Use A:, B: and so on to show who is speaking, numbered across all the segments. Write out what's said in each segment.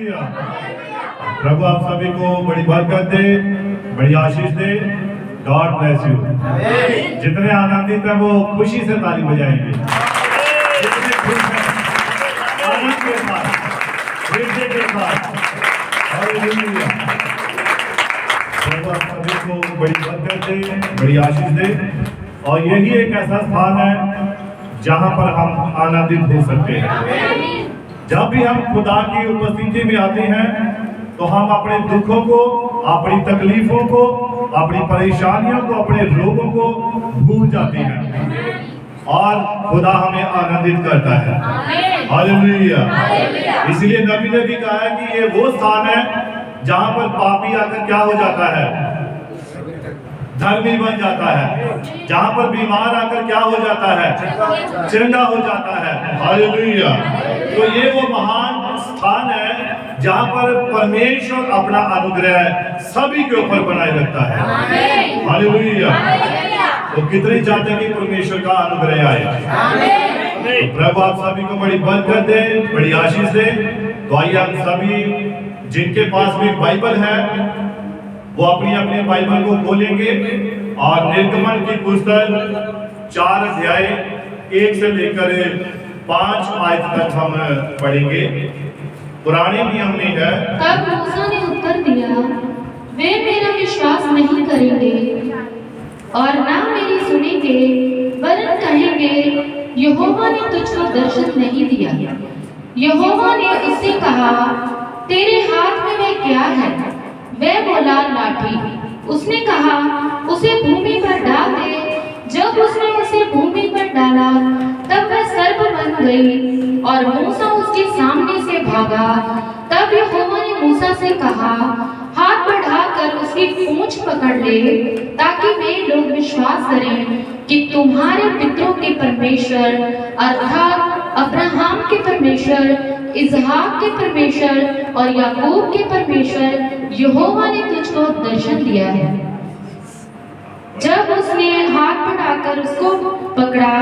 A: Hallelujah. प्रभु आप सभी को बड़ी बरकत दे, बड़ी आशीष दे। God bless you. जितने आनंदित हैं वो खुशी से ताली बजाएंगे। जितने खुश हैं आनंद के साथ, हृदय के साथ। हालेलुया। प्रभु आप सभी को बड़ी बरकत दे, बड़ी आशीष दे। और यही एक ऐसा स्थान है जहां पर हम आनंदित हो सकते हैं। जब भी हम खुदा की उपस्थिति में आते हैं तो हम अपने दुखों को, अपनी तकलीफों को, अपनी परेशानियों को, अपने रोगों को भूल जाते हैं और खुदा हमें आनंदित करता है। हालेलुया। इसलिए नबी ने भी कहा है कि ये वो स्थान है जहां पर पापी आकर क्या हो जाता है, धर्मी बन जाता है। जहां पर बीमार आकर क्या हो जाता है, चंगा हो जाता है। हालेलुया। तो ये वो महान स्थान है जहां पर परमेश्वर अपना अनुग्रह सभी के ऊपर बनाए रखता है। हालेलुया। तो कितने चाहते हैं कि परमेश्वर का अनुग्रह आए। तो प्रभु आप सभी को बड़ी बरकत दे, बड़ी आशीष दे। तो आइए हम सभी जिनके पास भी बाइबल है वो अपनी अपनी बाइबल को खोलेंगे और निर्गमन की पुस्तक 4 अध्याय 1 से लेकर 5 आयत तक हम पढ़ेंगे। पुराने नियम में है।
B: तब मूसा ने उत्तर दिया, वे मेरा विश्वास नहीं करेंगे और ना मेरी सुनेंगे, वरन कहेंगे यहोवा ने तुझको दर्शन नहीं दिया। यहोवा ने उससे कहा, तेरे हाथ में वह क्या है? वह बोला, लाठी। उसने कहा, उसे भूमि पर डाल दे। जब उसने उसे भूमि पर डाला तब वह सर्प बन गई और मूसा उसके सामने से भागा। तब यहोवा ने मूसा से कहा, हाथ बढ़ाकर उसकी पूंछ पकड़ ले, ताकि वे लोग विश्वास करें कि तुम्हारे पितरों के परमेश्वर अर्थात अब्राहम के परमेश्वर, इसहाक के परमेश्वर और याकूब के परमेश्वर यहोवा ने तुझको दर्शन दिया है। जब उसने हाथ बढ़ाकर उसको पकड़ा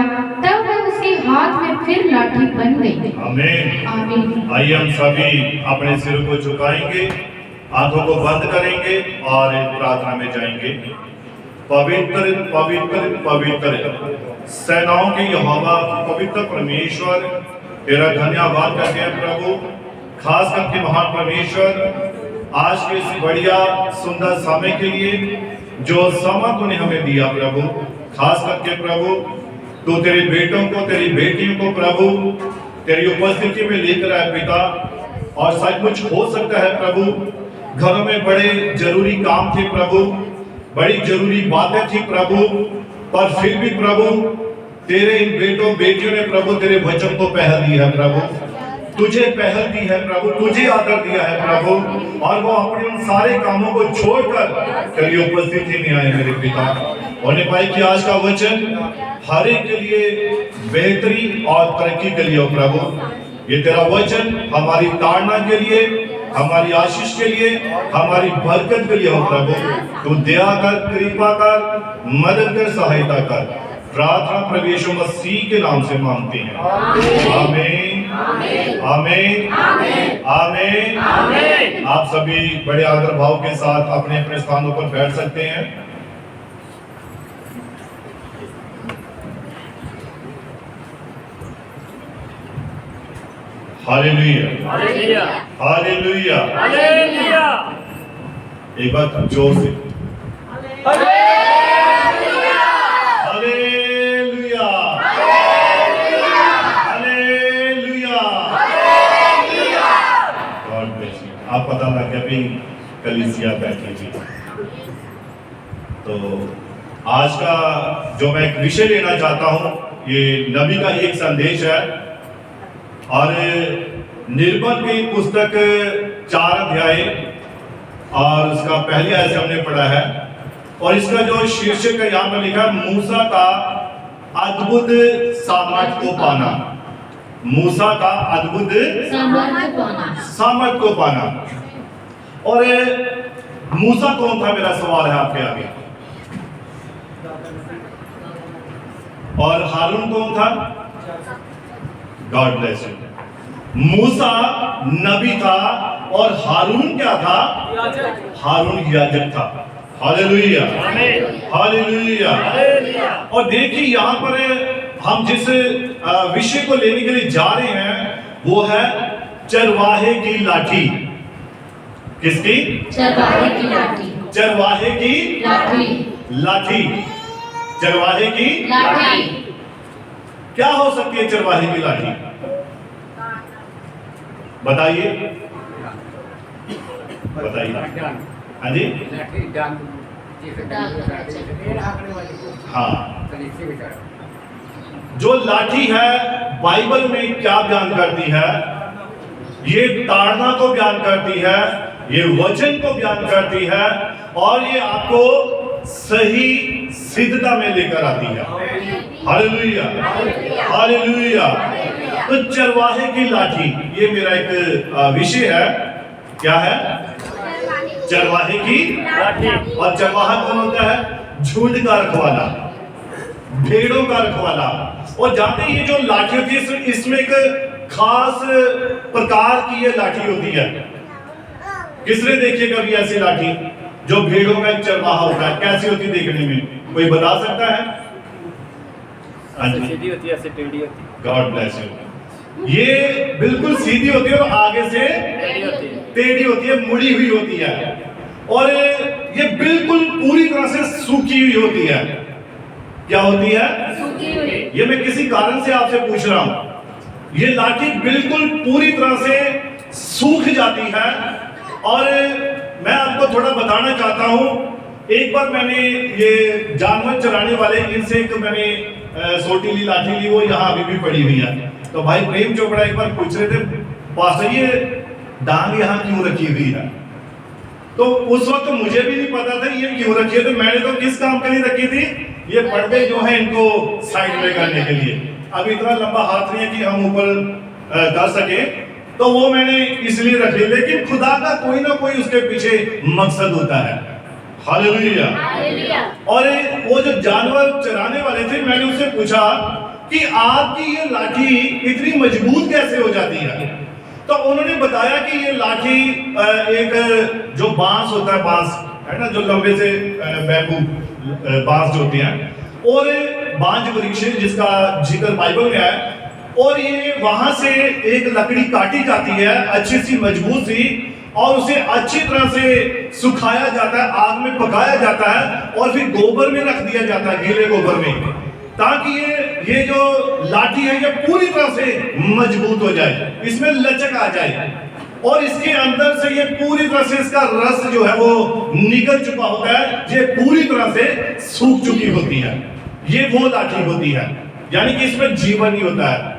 B: तब वह उसके हाथ में फिर लाठी बन गई।
A: आमीन।
B: आमीन।
A: आइए हम सभी अपने सिर को झुकाएंगे, आंखों को बंद करेंगे और एक प्रार्थना में जाएंगे। पवित्र पवित्र पवित्र सेनाओं के यहोवा, पवित्र परमेश्वर, तेरा धन्यवाद करते हैं प्रभु। खास करके महान परमेश्वर, आज के इस बढ़िया सुंदर समय के लिए जो समय तूने हमें दिया प्रभु। खास करके प्रभु तू तेरे बेटों को, तेरी बेटियों को प्रभु तेरी उपस्थिति में लेकर आए पिता। और सचमुच हो सकता है प्रभु घरों में बड़े जरूरी काम थे प्रभु, बड़ी जरूरी बातें थी प्रभु, पर फिर भी प्रभु तेरे इन बेटों बेटियों ने प्रभु तेरे वचन को पहल दी है प्रभु, तुझे पहल दी है प्रभु, तुझे आदर दिया है प्रभु। और वो अपने उन सारे कामों को छोड़कर तेरी उपस्थिति में आए मेरे पिता। होने पाए कि आज का वचन हर एक के लिए बेहतरी और तरक्की के लिए हो प्रभु। ये तेरा वचन हमारी ताड़ना के लिए, हमारी आशीष के लिए, हमारी बरकत के लिए हो प्रभु। तू दया कर, कृपा कर, मदद कर, सहायता कर। प्रार्थना प्रभु यीशु मसीह के नाम से मांगते हैं। आमीन। आमीन। आमीन। आप सभी बड़े आदर भाव के साथ अपने अपने स्थानों पर बैठ सकते हैं। हालेलुया।
C: हालेलुया।
A: हालेलुया।
C: हालेलुया।
A: एक बार जोर से
C: hallelujah.
A: Hallelujah. Hallelujah. God bless you. आप पता लग गया भी कलीसिया बैठी थी। तो आज का जो मैं एक विषय लेना चाहता हूं, ये नबी का एक संदेश है और निर्गमन की पुस्तक 4 अध्याय और उसका पहले आयत हमने पढ़ा है। और इसका जो शीर्षक है यहाँ पर लिखा है, मूसा का अद्भुत सामर्थ को पाना। मूसा का अद्भुत सामर्थ को पाना। और मूसा कौन था, मेरा सवाल है आपके आगे। और हारून कौन था? God bless you. मूसा नबी था और हारून क्या था? हारून याजक था। Hallelujah, hallelujah. और देखिए यहाँ पर हम जिस विषय को लेने के लिए जा रहे हैं वो है चरवाहे की लाठी। किसकी?
B: चरवाहे की लाठी।
A: चरवाहे की
B: लाठी।
A: लाठी। चरवाहे की
B: लाठी।
A: क्या हो सकती है चरवाहे की लाठी? बताइए, बताइए। हाँ जी, हाँ। जो लाठी है बाइबल में क्या बयान करती है? ये ताड़ना को बयान करती है, ये वचन को बयान करती है, और ये आपको सही सिद्धता में लेकर आती है। Hallelujah, hallelujah. तो चरवाहे की लाठी, ये मेरा एक विषय है। क्या है? चरवाहे की लाठी। और चरवाहा कौन होता है? झुंड का रखवाला, भेड़ों का रखवाला। और जानते हैं ये जो लाठी होती है इसमें एक खास प्रकार की ये लाठी होती है। किसने देखी कभी ऐसी लाठी जो भेड़ों का एक चरवाहा होता है? कैसी होती है देखने में? कोई बता सकता है?
C: सीधी होती है, ऐसे टेढ़ी होती है।
A: God bless you. ये बिल्कुल सीधी होती है और आगे से टेढ़ी होती है, मुड़ी हुई होती है, और ये बिल्कुल पूरी तरह से सूखी हुई होती है। क्या होती है?
B: सूखी हुई।
A: ये मैं किसी कारण से आपसे पूछ रहा हूं। ये लाठी बिल्कुल पूरी तरह से सूख जाती है। और मैं आपको थोड़ा बताना चाहता हूं, एक बार मैंने ये जानवर चराने वाले इनसे एक मैंने सोटीली लाठी ली, वो यहाँ अभी भी पड़ी हुई है। तो भाई प्रेम चोपड़ा एक बार पूछ रहे थे, पास्टर ये डांग यहाँ क्यों रखी हुई है? तो उस वक्त तो मुझे भी नहीं पता था ये क्यों रखी है। तो मैंने तो किस काम के लिए रखी थी? ये पर्दे जो है इनको साइड में करने के लिए। अब इतना लंबा हाथ नहीं है कि हम ऊपर कर सके, तो वो मैंने इसलिए रखी। लेकिन खुदा का कोई ना कोई उसके पीछे मकसद होता है। हालेलुया। और वो जो जानवर चराने वाले थे, मैंने उससे पूछा कि आपकी ये लाठी इतनी मजबूत कैसे हो जाती है? तो उन्होंने बताया कि ये लाठी एक जो बांस होता है, बांस है ना, जो लंबे से बैम्बू बांस जो होती हैं, और बांज वृक्ष जिसका जिक्र बाइबल में है, और ये वहां से एक लकड़ी काटी जाती है अच्छी सी मजबूत सी, और उसे अच्छी तरह से सुखाया जाता है, आग में पकाया जाता है, और फिर गोबर में रख दिया जाता है, गीले गोबर में, ताकि ये जो लाठी है ये पूरी तरह से मजबूत हो जाए, इसमें लचक आ जाए, और इसके अंदर से ये पूरी तरह से इसका रस जो है वो निकल चुका होता है, ये पूरी तरह से सूख चुकी होती है। ये वो लाठी होती है, यानी कि इसमें जीवन ही होता है।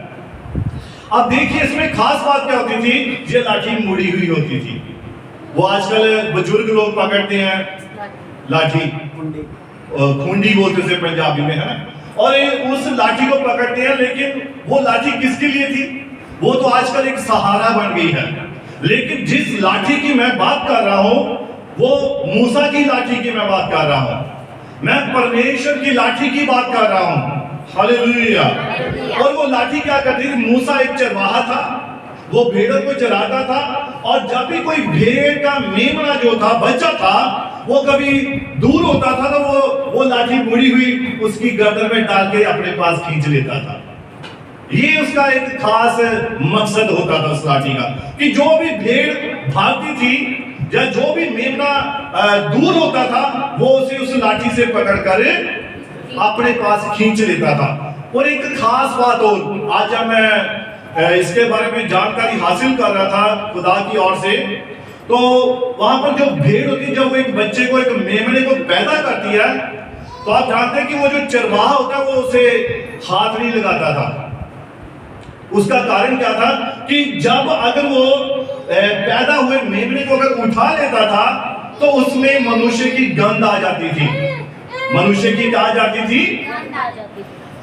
A: अब देखिए इसमें खास बात क्या होती थी? ये लाठी मुड़ी हुई होती थी। वो आजकल बुजुर्ग लोग पकड़ते हैं लाठी, खूंडी बोलते से पंजाबी में, है ना, और उस लाठी को पकड़ते हैं। लेकिन वो लाठी किसके लिए थी? वो तो आजकल एक सहारा बन गई है। लेकिन जिस लाठी की मैं बात कर रहा हूं वो मूसा की लाठी की मैं बात कर रहा हूं। मैं परमेश्वर की लाठी की बात कर रहा हूं। हालेलुया। और वो लाठी क्या करती थी? मूसा एक चरवाहा था, वो भेड़ों को चराता था, और जब भी कोई भेड़ का मेमना जो था, बच्चा था, वो कभी दूर होता था तो वो लाठी मुड़ी हुई उसकी गर्दन में डाल के अपने पास खींच लेता था। ये उसका एक खास मकसद होता था उस लाठी का, कि जो भी भेड़ भागती थी या जो भी मेमना दूर होता था, वो उसे उस लाठी से पकड़कर अपने पास खींच लेता था। और एक खास बात और, आज जब मैं इसके बारे में जानकारी हासिल कर रहा था खुदा की ओर से, तो वहां पर जो भेड़ होती है, जब वो एक बच्चे को, एक मेमने को पैदा करती है, तो आप जानते हैं कि वो जो चरवाहा होता है वो उसे हाथ नहीं लगाता था। उसका कारण क्या था कि जब अगर वो पैदा हुए मेमने को अगर उठा लेता था तो उसमें मनुष्य की गंध आ जाती थी। मनुष्य की क्या आ जाती थी?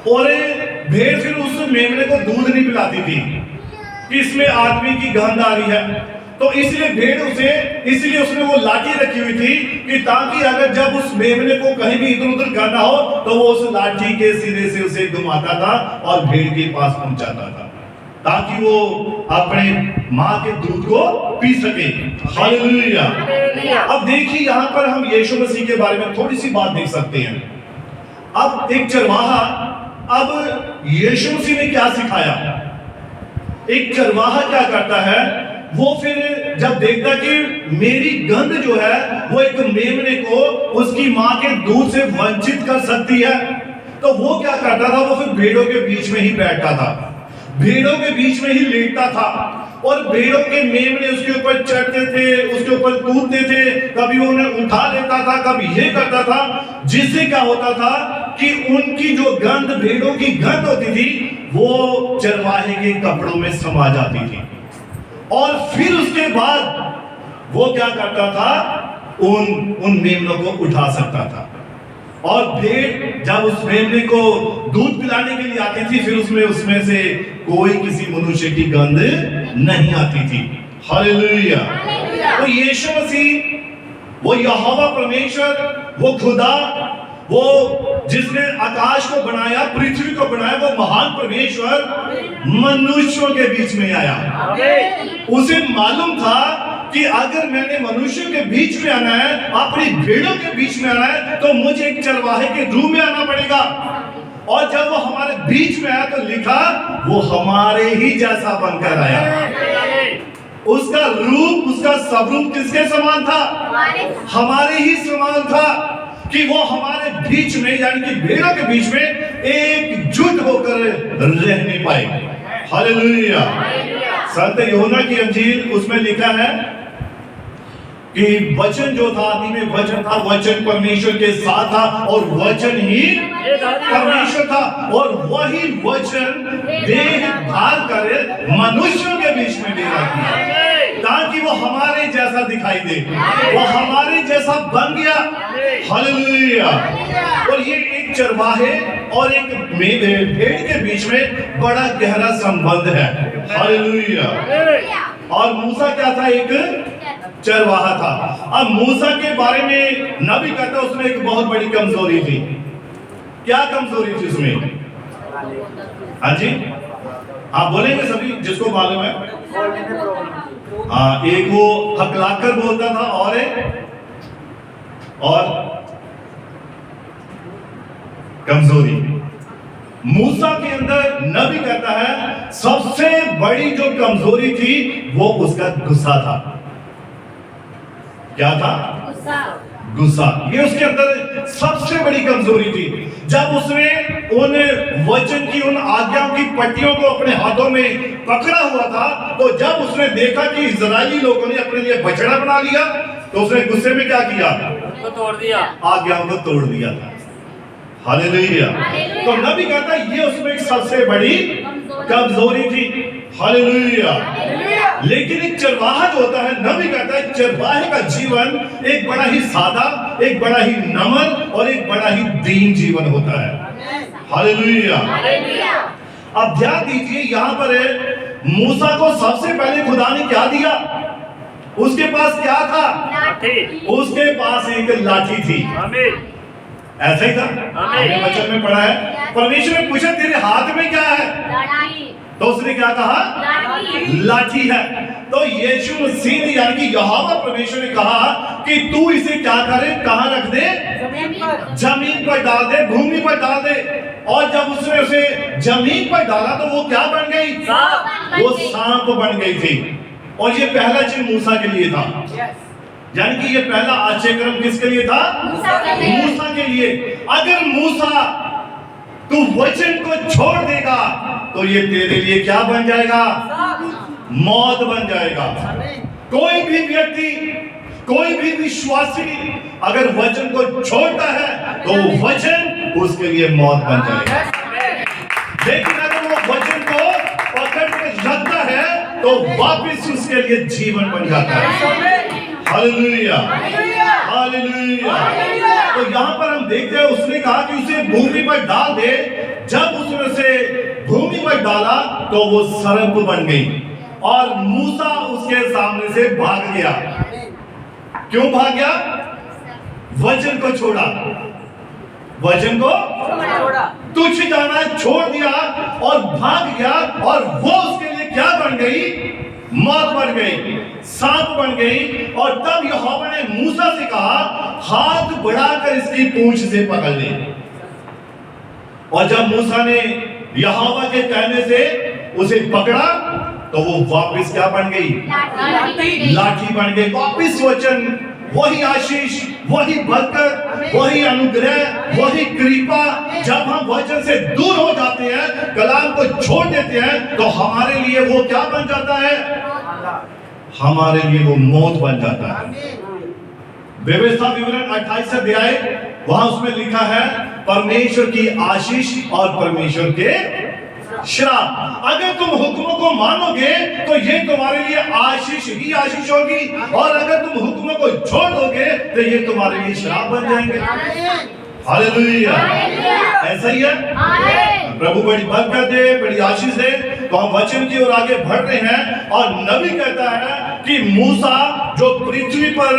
A: और भेड़ फिर उस मेमने को दूध नहीं पिलाती थी कि इसमें आदमी की गंध आ रही है। तो इसलिए भेड़ इसलिए उसने वो लाठी रखी हुई थी कि ताकि अगर जब उस मेमने को कहीं भी इधर उधर करना हो तो वो उस लाठी के सिरे से उसे घुमाता था और भेड़ के पास पहुंचाता था। ताकि वो अपने माँ के दूध को पी सके। हालेलुया। अब देखिए यहाँ पर हम यीशु मसीह के बारे में थोड़ी सी बात देख सकते हैं। अब एक चरवाहा, अब यीशु मसीह ने क्या सिखाया? एक चरवाहा क्या करता है, वो फिर जब देखता कि मेरी गंध जो है वो एक मेमने को उसकी माँ के दूध से वंचित कर सकती है, तो वो क्या करता था, वो फिर भेड़ों के बीच में ही बैठता था, भेड़ों के बीच में ही लेटता था, और भेड़ों के मेमने उसके ऊपर चढ़ते थे, उसके ऊपर कूदते थे, कभी वो उन्हें उठा लेता था, कभी ये करता था, जिससे क्या होता था कि उनकी जो गंध, भेड़ों की गंध होती थी, वो चरवाहे के कपड़ों में समा जाती थी। और फिर उसके बाद वो क्या करता था, उन मेमनों को उठा सकता था। और भेड़ जब उस मेमने को दूध पिलाने के लिए आती थी, फिर उसमें से कोई किसी मनुष्य की गंध नहीं आती थी। हालेलुया। तो यीशु मसीह, वो यहोवा परमेश्वर, वो खुदा, वो जिसने आकाश को बनाया, पृथ्वी को बनाया, वो महान परमेश्वर मनुष्यों के बीच में आया। उसे मालूम था कि अगर मैंने मनुष्यों के बीच में आना है, अपनी भेड़ों के बीच में आना है, तो मुझे एक चरवाहे के रूप में आना पड़ेगा। और जब वो हमारे बीच में आया तो लिखा वो हमारे ही जैसा बनकर आया। उसका रूप, उसका स्वरूप किसके समान था? हमारे ही समान था, कि वो हमारे बीच में, यानी कि भेड़ों के बीच में एकजुट होकर रहने पाए। हालेलुया। संत यूहन्ना की अंजील, उसमें लिखा है कि वचन जो था, आदि में वचन था, वचन परमेश्वर के साथ था, और वचन ही परमेश्वर था, और वही वचन देह धार कर मनुष्यों के बीच में डेरा किया, ताकि वो हमारे जैसा दिखाई दे, वो हमारे जैसा बन गया। हालेलुया। और ये एक चरवाहे और एक भेड़ के बीच में बड़ा गहरा संबंध है। हालेलुया। और मूसा क्या था? एक चरवाहा था। अब मूसा के बारे में नबी कहता है उसमें एक बहुत बड़ी कमजोरी थी। क्या कमजोरी थी उसमें? हाँ जी, आप बोलेंगे सभी जिसको मालूम है। हाँ, एक वो हकलाकर बोलता था, और कमजोरी। मूसा के अंदर नबी कहता है सबसे बड़ी जो कमजोरी थी वो उसका गुस्सा था। क्या था? गुस्सा। ये उसके अंदर सबसे बड़ी कमजोरी थी। जब उसने उन वचन की, उन आज्ञाओं की पट्टियों को अपने हाथों में पकड़ा हुआ था, तो जब उसने देखा कि इजरायली लोगों ने अपने लिए बछड़ा बना लिया, तो उसने गुस्से में क्या किया? तोड़ दिया, आज्ञाओं को तोड़ दिया था। हालेलुया। तो नबी कहता है ये उसमें एक सबसे बड़ी कमजोरी थी। हालेलुया। लेकिन एक चरवाहा जो होता है, नबी कहता है चरवाहे का जीवन एक बड़ा ही सादा, एक बड़ा ही नम्र और एक बड़ा ही दीन जीवन होता है। हालेलुया। अब ध्यान दीजिए, यहाँ पर मूसा को सबसे पहले खुदा ने क्या दिया? उसके पास क्या था? उसके पास एक लाठी थी। ऐसा ही था, हमने वचन में पढ़ा है। परमेश्वर ने पूछा तेरे हाथ में क्या है? तो उसने क्या कहा? लाठी है। तो यीशु मसीह यानी कि यहोवा परमेश्वर ने कहा कि तू इसे क्या करे, कहां रख दे? जमीन पर डाल दे, भूमि पर डाल दे। और जब उसने उसे जमीन पर डाला तो वो क्या बन गई? वो सांप बन गई थी। और ये पहला चिन्ह मूसा के लिए था, यानी कि ये पहला आश्चर्यक्रम किसके लिए था? मूसा के लिए। अगर मूसा तू वचन को छोड़ देगा तो ये तेरे लिए क्या बन जाएगा? मौत बन जाएगा। कोई भी व्यक्ति, कोई भी विश्वासी अगर वचन को छोड़ता है तो वचन उसके लिए मौत बन जाएगा। लेकिन अगर वो वचन को पकड़ के रखता है तो वापस उसके लिए जीवन बन जाता है। Hallelujah, hallelujah. तो यहाँ पर हम देखते हैं उसने कहा कि उसे भूमि पर डाल दे। जब उसने उसे भूमि पर डाला तो वो सर्प बन गई और मूसा उसके सामने से भाग गया। क्यों भाग गया? वचन को छोड़ा, वचन को तुच्छ जाना छोड़ दिया और भाग गया। और वो उसके लिए क्या बन गई? मौत बन गई, सांप बन गई। और तब यहोवा ने मूसा से कहा, हाथ बढ़ाकर इसकी पूंछ से पकड़ ले। और जब मूसा ने यहोवा के कहने से उसे पकड़ा तो वो वापस क्या बन गई? लाठी बन गई। वापस वचन, वही आशीष, वही बरकत, वही अनुग्रह, वही कृपा। जब हम वचन से दूर हो जाते हैं, कलाम को छोड़ देते हैं, तो हमारे लिए वो क्या बन जाता है? हमारे लिए वो मौत बन जाता है। व्यवस्था विवरण 28 अध्याय, वहां उसमें लिखा है परमेश्वर की आशीष और परमेश्वर के श्राप। अगर तुम हुक्मों को मानोगे तो ये तुम्हारे लिए आशीष ही आशीष होगी, और अगर तुम हुक्मों को छोड़ दोगे तो ये तुम्हारे लिए श्राप बन जाएंगे। हालेलुया, ऐसा ही है। प्रभु बड़ी बरकत दे, बड़ी आशीष दे। तो हम वचन की ओर आगे बढ़ रहे हैं, और नबी कहता है कि मूसा जो पृथ्वी पर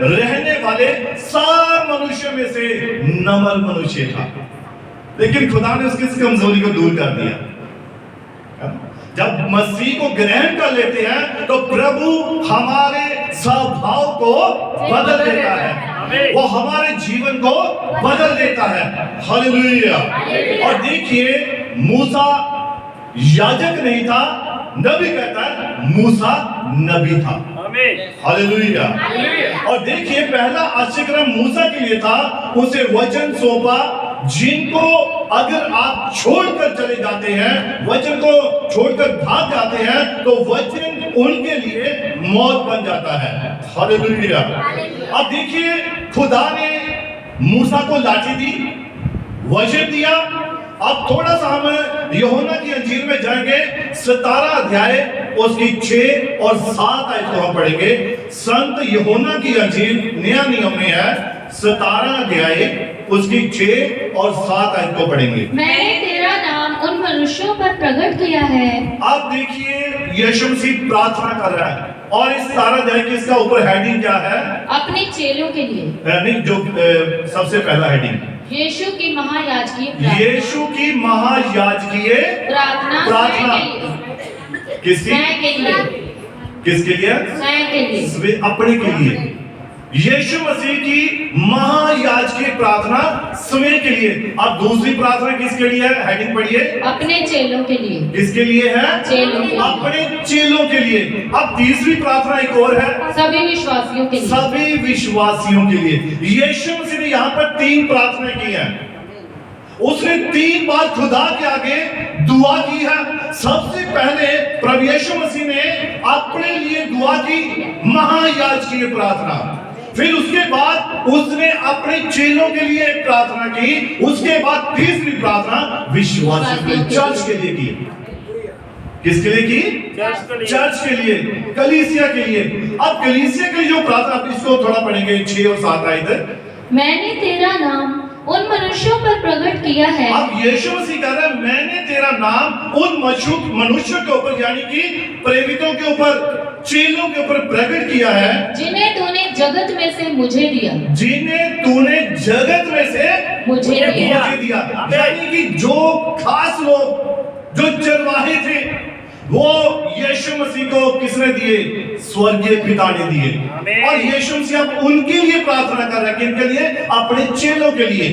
A: रहने वाले सब मनुष्य में से नम्र मनुष्य था, लेकिन खुदा ने उसकी इस कमजोरी को दूर कर दिया। जब मसीह को ग्रहण कर लेते हैं तो प्रभु हमारे स्वभाव को बदल देता है, वो हमारे जीवन को बदल देता है। हालेलुया। और देखिए, मूसा याजक नहीं था, नबी कहता है मूसा नबी था। हालेलुया। और देखिए, पहला आश्चर्य मूसा के लिए था, उसे वचन सौंपा, जिनको अगर आप छोड़कर चले जाते हैं, वचन को छोड़कर भाग जाते हैं, तो वचन उनके लिए मौत बन जाता है। हालेलुया। अब देखिए, खुदा ने मूसा को लाठी दी, वचन दिया। अब थोड़ा सा हम यूहन्ना की अंजील में जाएंगे, 17 अध्याय उसकी 6 और 7 आयत को हम पढ़ेंगे। संत यूहन्ना की अंजील नया नियम में है, 17 अध्याय उसकी 6 और 7 आयत को पढ़ेंगे।
B: मैंने तेरा नाम उन मनुष्यों पर प्रकट किया है।
A: अब देखिए, यीशु मसीह प्रार्थना कर रहा है, और इस 17 अध्याय की इसका ऊपर हेडिंग क्या है? अपने चेलों के लिए। नहीं, जो सबसे पहला हेडिंग, यीशु की महायाजकीय, यीशु की महायाजकीय प्रार्थना। किसकी? के लिए। किसके लिए? के लिए, अपने के लिए। यीशु मसीह की महायाजकीय प्रार्थना स्वयं के लिए। अब दूसरी प्रार्थना किसके लिए है? हेडिंग पढ़िए, अपने चेलों के लिए। किसके लिए है? चेलों के लिए। अपने चेलों के लिए। अब तीसरी प्रार्थना एक और है, सभी विश्वासियों के लिए। सभी विश्वासियों के लिए। यीशु मसीह ने यहाँ पर 3 प्रार्थना की है। उसने 3 बार खुदा के आगे दुआ की है। सबसे पहले प्रभु यीशु मसीह ने अपने लिए दुआ की, महायाजकीय प्रार्थना। फिर उसके बाद उसने अपने चेलों के लिए प्रार्थना की। उसके बाद तीसरी प्रार्थना विश्वासियों के, चर्च के लिए की। किसके लिए की? चर्च के लिए, कलीसिया के लिए। अब कलीसिया के लिए जो प्रार्थना, इसको थोड़ा पढ़ेंगे 6 और 7 आयत। मैंने तेरा नाम उन मनुष्यों पर प्रकट किया है। अब यीशु मसीह कह रहा है, मैंने तेरा नाम उन मनुष्यों के ऊपर, यानी कि प्रेरितों के ऊपर, चेलों के ऊपर प्रकट किया है, जिन्हें तूने जगत में से मुझे दिया। जिन्हें तूने जगत में से मुझे दिया। यानी कि जो खास लोग, जो चरवाहे थे, वो यीशु मसीह को किसने दिए? स्वर्गीय पिता ने दिए। और यीशु मसीह अब उनके लिए प्रार्थना कर रहा है। किनके लिए? अपने चेलों के लिए,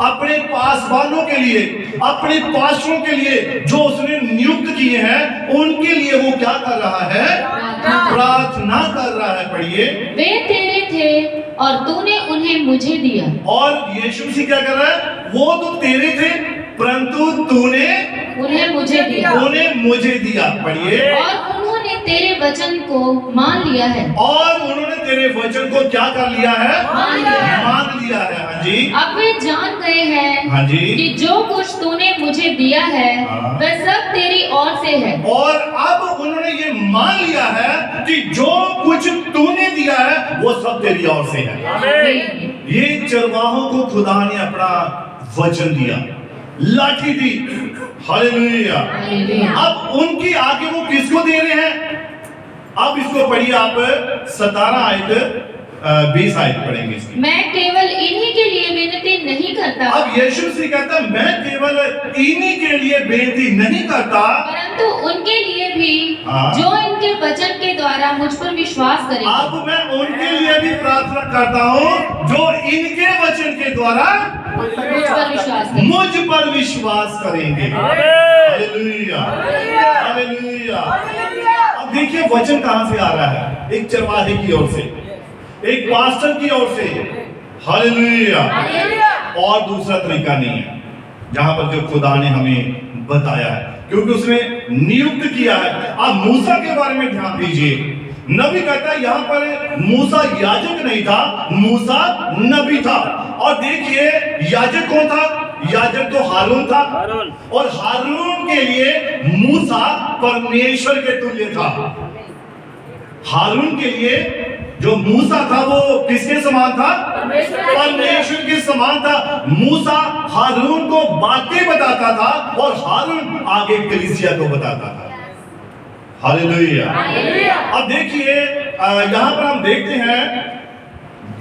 A: अपने पासवानों के लिए, अपने पास्टरों के लिए, जो उसने नियुक्त किए हैं, उनके लिए वो क्या कर रहा है? प्रार्थना कर रहा है। पढ़िए, वे तेरे थे और तूने उन्हें मुझे दिया। और यीशु मसीह क्या कर रहा है? वो तो तेरे थे, परंतु तूने उन्हें मुझे दिया। उन्हें मुझे दिया। पढ़िए, और उन्होंने तेरे वचन को मान लिया है। और उन्होंने तेरे वचन को क्या कर लिया है? मान लिया है। हाँ जी। अब वे जान गए हैं, हाँ जी, कि जो कुछ तूने मुझे दिया है, हाँ, वह सब तेरी ओर से है। और अब उन्होंने ये मान लिया है कि जो कुछ तूने दिया है वो सब तेरी ओर से है। ये चरवाहों को खुदा ने अपना वचन दिया, लाठी दी। हालेलुया। अब उनकी आगे वो किसको दे रहे हैं? अब इसको पढ़िए आप, 17 आयत 20 आयत पढ़ेंगे इसकी। मैं केवल इन्हीं के लिए बेनती नहीं करता। अब यीशु मसीह कहता, मैं केवल इन्हीं के लिए बेनती नहीं करता, परंतु उनके लिए
B: भी
A: हाँ।
B: जो इनके वचन के द्वारा मुझ पर विश्वास करेंगे।
A: अब मैं उनके लिए भी प्रार्थना करता हूँ जो इनके वचन के द्वारा
B: मुझ पर विश्वास करेंगे।
A: मुझ पर विश्वास करेंगे। Hallelujah, hallelujah. अब देखिए वचन कहां से आ रहा है, एक चरवाहे की ओर से, एक पास्टर की ओर से। हालेलुया। और दूसरा तरीका नहीं है जहां पर जो खुदा ने हमें बताया है, क्योंकि उसने नियुक्त किया है। आप मूसा के बारे में ध्यान दीजिए, नबी कहता है यहाँ पर मूसा याजक नहीं था, मूसा नबी था। और देखिए याजक कौन था? याजक तो हारून था, और हारून के लिए मूसा परमेश्वर के तुल्य था। हारून के लिए जो मूसा था वो किसके समान था? परमेश्वर के समान था। मूसा हारून को बातें बताता था और हारून आगे कलीसिया को बताता था। हालेलुया। अब देखिए यहाँ पर हम देखते हैं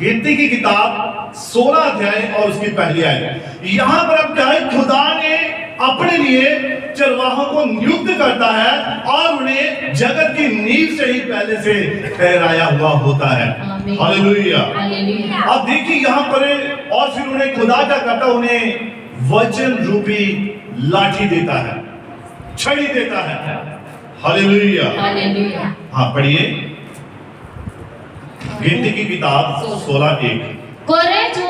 A: गिनती की किताब 16 अध्याय और उसकी पहली आयत। यहाँ पर अब क्या है, खुदा ने अपने लिए चरवाहों को नियुक्त करता है और उन्हें जगत की नींव से ही पहले से ठहराया हुआ होता है। हालेलुया। अब देखिए यहाँ पर और फिर उन्हें खुदा क्या करता है, उन्हें वचन रूपी लाठी देता है, छड़ी देता है। हालेलुया। हाँ पढ़िए गिनती की किताब 16:1।
B: कोरे जो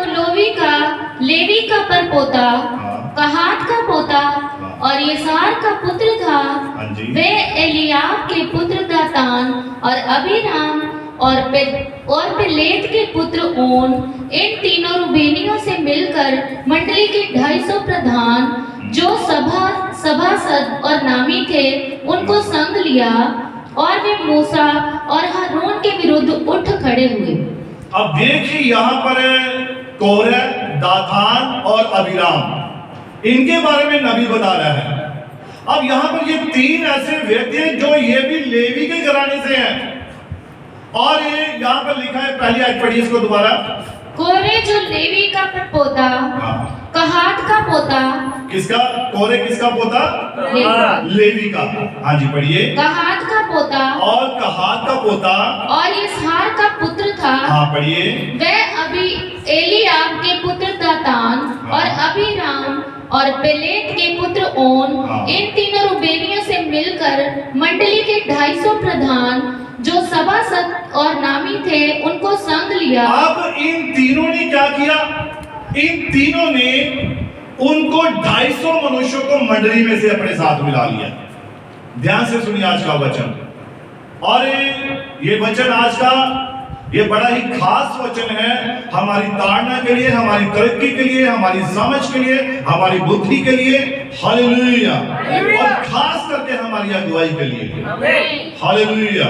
B: लेवी का परपोता, कहात का पोता और येसार का पुत्र था, वे एलियाब के पुत्र दातान और अबीराम और पेलेत के पुत्र ओन, इन तीनों रूबेनियों से मिलकर मंडली के 250 प्रधान जो सभासद और नामी थे उनको संग लिया, और वे मूसा और हारून के विरुद्ध उठ खड़े हुए।
A: अब देखिए यहाँ पर कोरह, दातान और अबीराम, इनके बारे में नबी बता रहा है। अब यहाँ पर ये तीन ऐसे व्यक्ति हैं जो ये भी लेवी के घराने से हैं। और ये यहाँ पर लिखा है, पहली आयत पढ़िए इसको दोबारा।
B: कोरे जो लेवी का पोता, कहात का पोता,
A: किसका? कोरे किसका पोता? लेवी का। हाँ जी पढ़िए।
B: कहात का पोता
A: और कहात का पोता
B: और इसहार का पुत्र था।
A: हाँ पढ़िए।
B: वह अभी एलियाब के पुत्र दातान और अबीराम और पेलेत के पुत्र ओन, इन तीनों रूबेनियों से मिलकर मंडली के 250 प्रधान जो सभासद और नामी थे उनको संग लिया।
A: अब इन तीनों ने क्या किया? इन तीनों ने उनको 250 मनुष्यों को मंडली में से अपने साथ मिला लिया। ध्यान से सुनिए आज का वचन, और ये वचन आज का ये बड़ा ही खास वचन है हमारी ताड़ना के लिए, हमारी तरक्की के लिए, हमारी समझ के लिए, हमारी बुद्धि के लिए। हालेलुया। और खास करके हमारी अगुवाई के लिए। हालेलुया।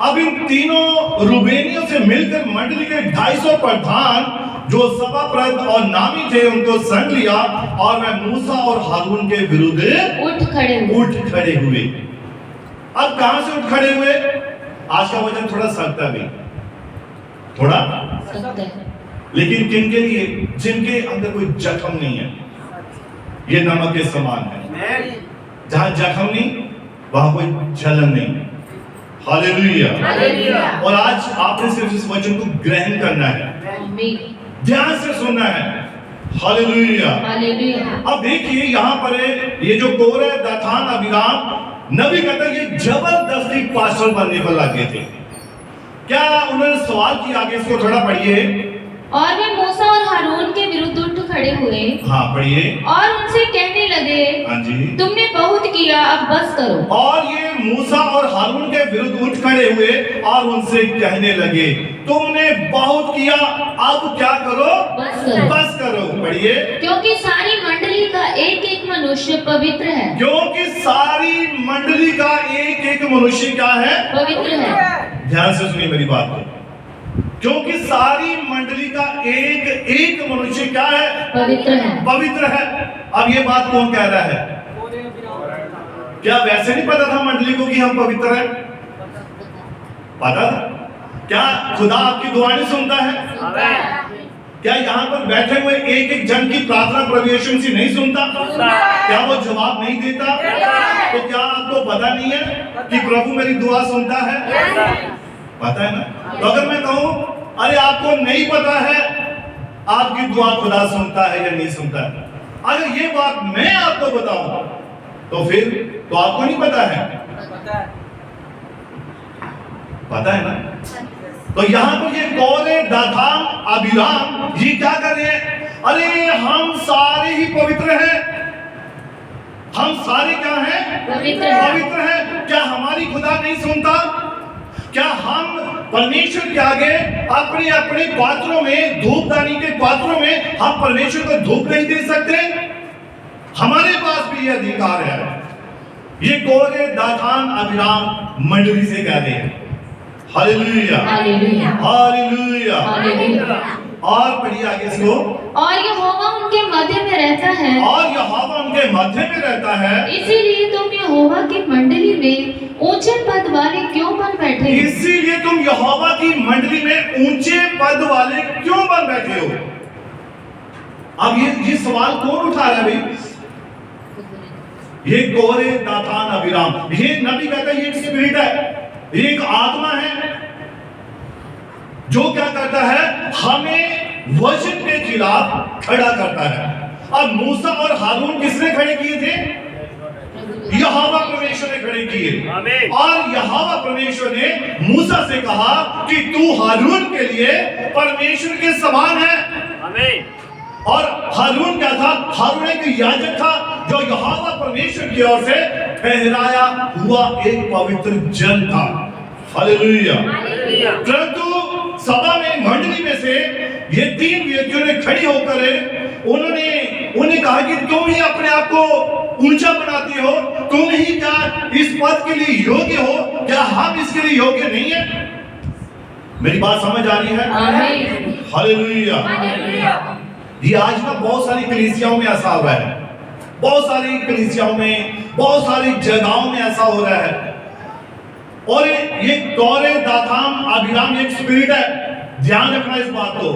A: अब इन तीनों रूबेनियों से मिलकर मंडली के 250 प्रधान जो सभाप्रध और नामी थे उनको संग लिया, और वह मूसा और हारून के विरुद्ध उठ खड़े हुए। अब कहां से उठ खड़े हुए? आज का वचन थोड़ा सख्त है भी, थोड़ा सख्त है, लेकिन किन के लिए? जिनके अंदर कोई जख्म नहीं है। ये नमक के समान है, जहां जख्म नहीं वहां कोई जलन नहीं। हालेलुया। और आज आपने सिर्फ इस वचन को ग्रहण करना है, ध्यान से सुनना है। हालेलुया। अब देखिए यहाँ पर ये जो कोरह, दातान, अबीराम, नबी कहता है ये जबरदस्ती पास्टर बनने पर लगे थे। क्या उन्होंने सवाल किया? आगे इसको थोड़ा पढ़िए।
B: और वे मूसा और हारून के विरुद्ध उठ खड़े हुए।
A: हाँ पढ़िए।
B: और उनसे कहने लगे,
A: हाँ जी, तुमने
B: बहुत किया, अब बस करो।
A: और ये मूसा और हारून के विरुद्ध उठ खड़े हुए और उनसे कहने लगे, तुमने बहुत किया, अब क्या करो? बस करो। पढ़िए।
B: क्योंकि सारी मंडली का एक एक मनुष्य पवित्र है।
A: क्योंकि सारी मंडली का एक एक मनुष्य क्या है? पवित्र है। ध्यान से सुनिए मेरी बात को। क्योंकि सारी मंडली का एक एक मनुष्य क्या है? पवित्र है। अब ये बात कौन कह रहा है? क्या वैसे नहीं पता था मंडली को कि हम पवित्र हैं? पता था? क्या खुदा आपकी दुआ नहीं सुनता है? क्या यहाँ पर बैठे हुए एक एक जन की प्रार्थना प्रभु यीशु मसीह नहीं सुनता? क्या वो जवाब नहीं देता? तो क्या आपको पता नहीं है कि प्रभु मेरी दुआ सुनता है? पता है ना? तो अगर मैं कहूं अरे आपको नहीं पता है आपकी दुआ खुदा सुनता है या नहीं सुनता है, अगर ये बात मैं आपको बताऊं तो फिर तो आपको नहीं पता है। पता है ना? तो यहाँ पर ये कोरे दाथान अभिराम ये क्या कर रहे हैं? अरे हम सारे ही पवित्र हैं। हम सारे क्या हैं? पवित्र हैं। क्या हमारी खुदा नहीं सुनता? क्या हम परमेश्वर के आगे अपने अपने पात्रों में, धूपदानी के पात्रों में हम परमेश्वर को धूप नहीं दे सकते? हमारे पास भी ये अधिकार है। ये कोरे दाथान अभिराम मंडली से कह रहे हैं। Hallelujah, hallelujah, hallelujah. और पढ़िए आगे इसको।
B: और यहोवा उनके मध्य में रहता है।
A: और यहोवा उनके मध्य में रहता है।
B: इसीलिए तुम यहोवा की मंडली में ऊंचे पद वाले क्यों बन बैठे हो?
A: इसीलिए तुम यहोवा की मंडली में ऊंचे पद वाले क्यों बन बैठे हो? अब ये सवाल कौन उठा रहा है भाई? ये कोरे दाथान अभिराम, ये नबी कहता है ये एक स्पिरिट है, ये एक आत्मा है जो क्या करता है? हमें वचन के खिलाफ खड़ा करता है। अब मूसा और हारून किसने खड़े किए थे? यहोवा परमेश्वर ने खड़े किए। और यहोवा परमेश्वर ने मूसा से कहा कि तू हारून के लिए परमेश्वर के समान है। आमीन। और हारून क्या था? हारून एक याजक था जो यहोवा परमेश्वर की ओर से ठहराया हुआ एक पवित्र जन था। हालेलुया। परंतु सभा में, मंडली में से ये तीन व्यक्तियों ने खड़ी होकर उन्हें कहा कि तुम ही अपने आप को ऊंचा बनाते हो, तुम ही क्या इस पद के लिए योग्य हो? क्या हम इसके लिए योग्य नहीं है? मेरी बात समझ आ रही है? हालेलुया। ये आज ना बहुत सारी कलीसियाओं में ऐसा हो रहा है, बहुत सारी कलीसियाओं में, बहुत सारी जगहों में ऐसा हो रहा है। और ये कोरे दाथान अभिराम एक स्पिरिट है, ध्यान रखना इस बात को।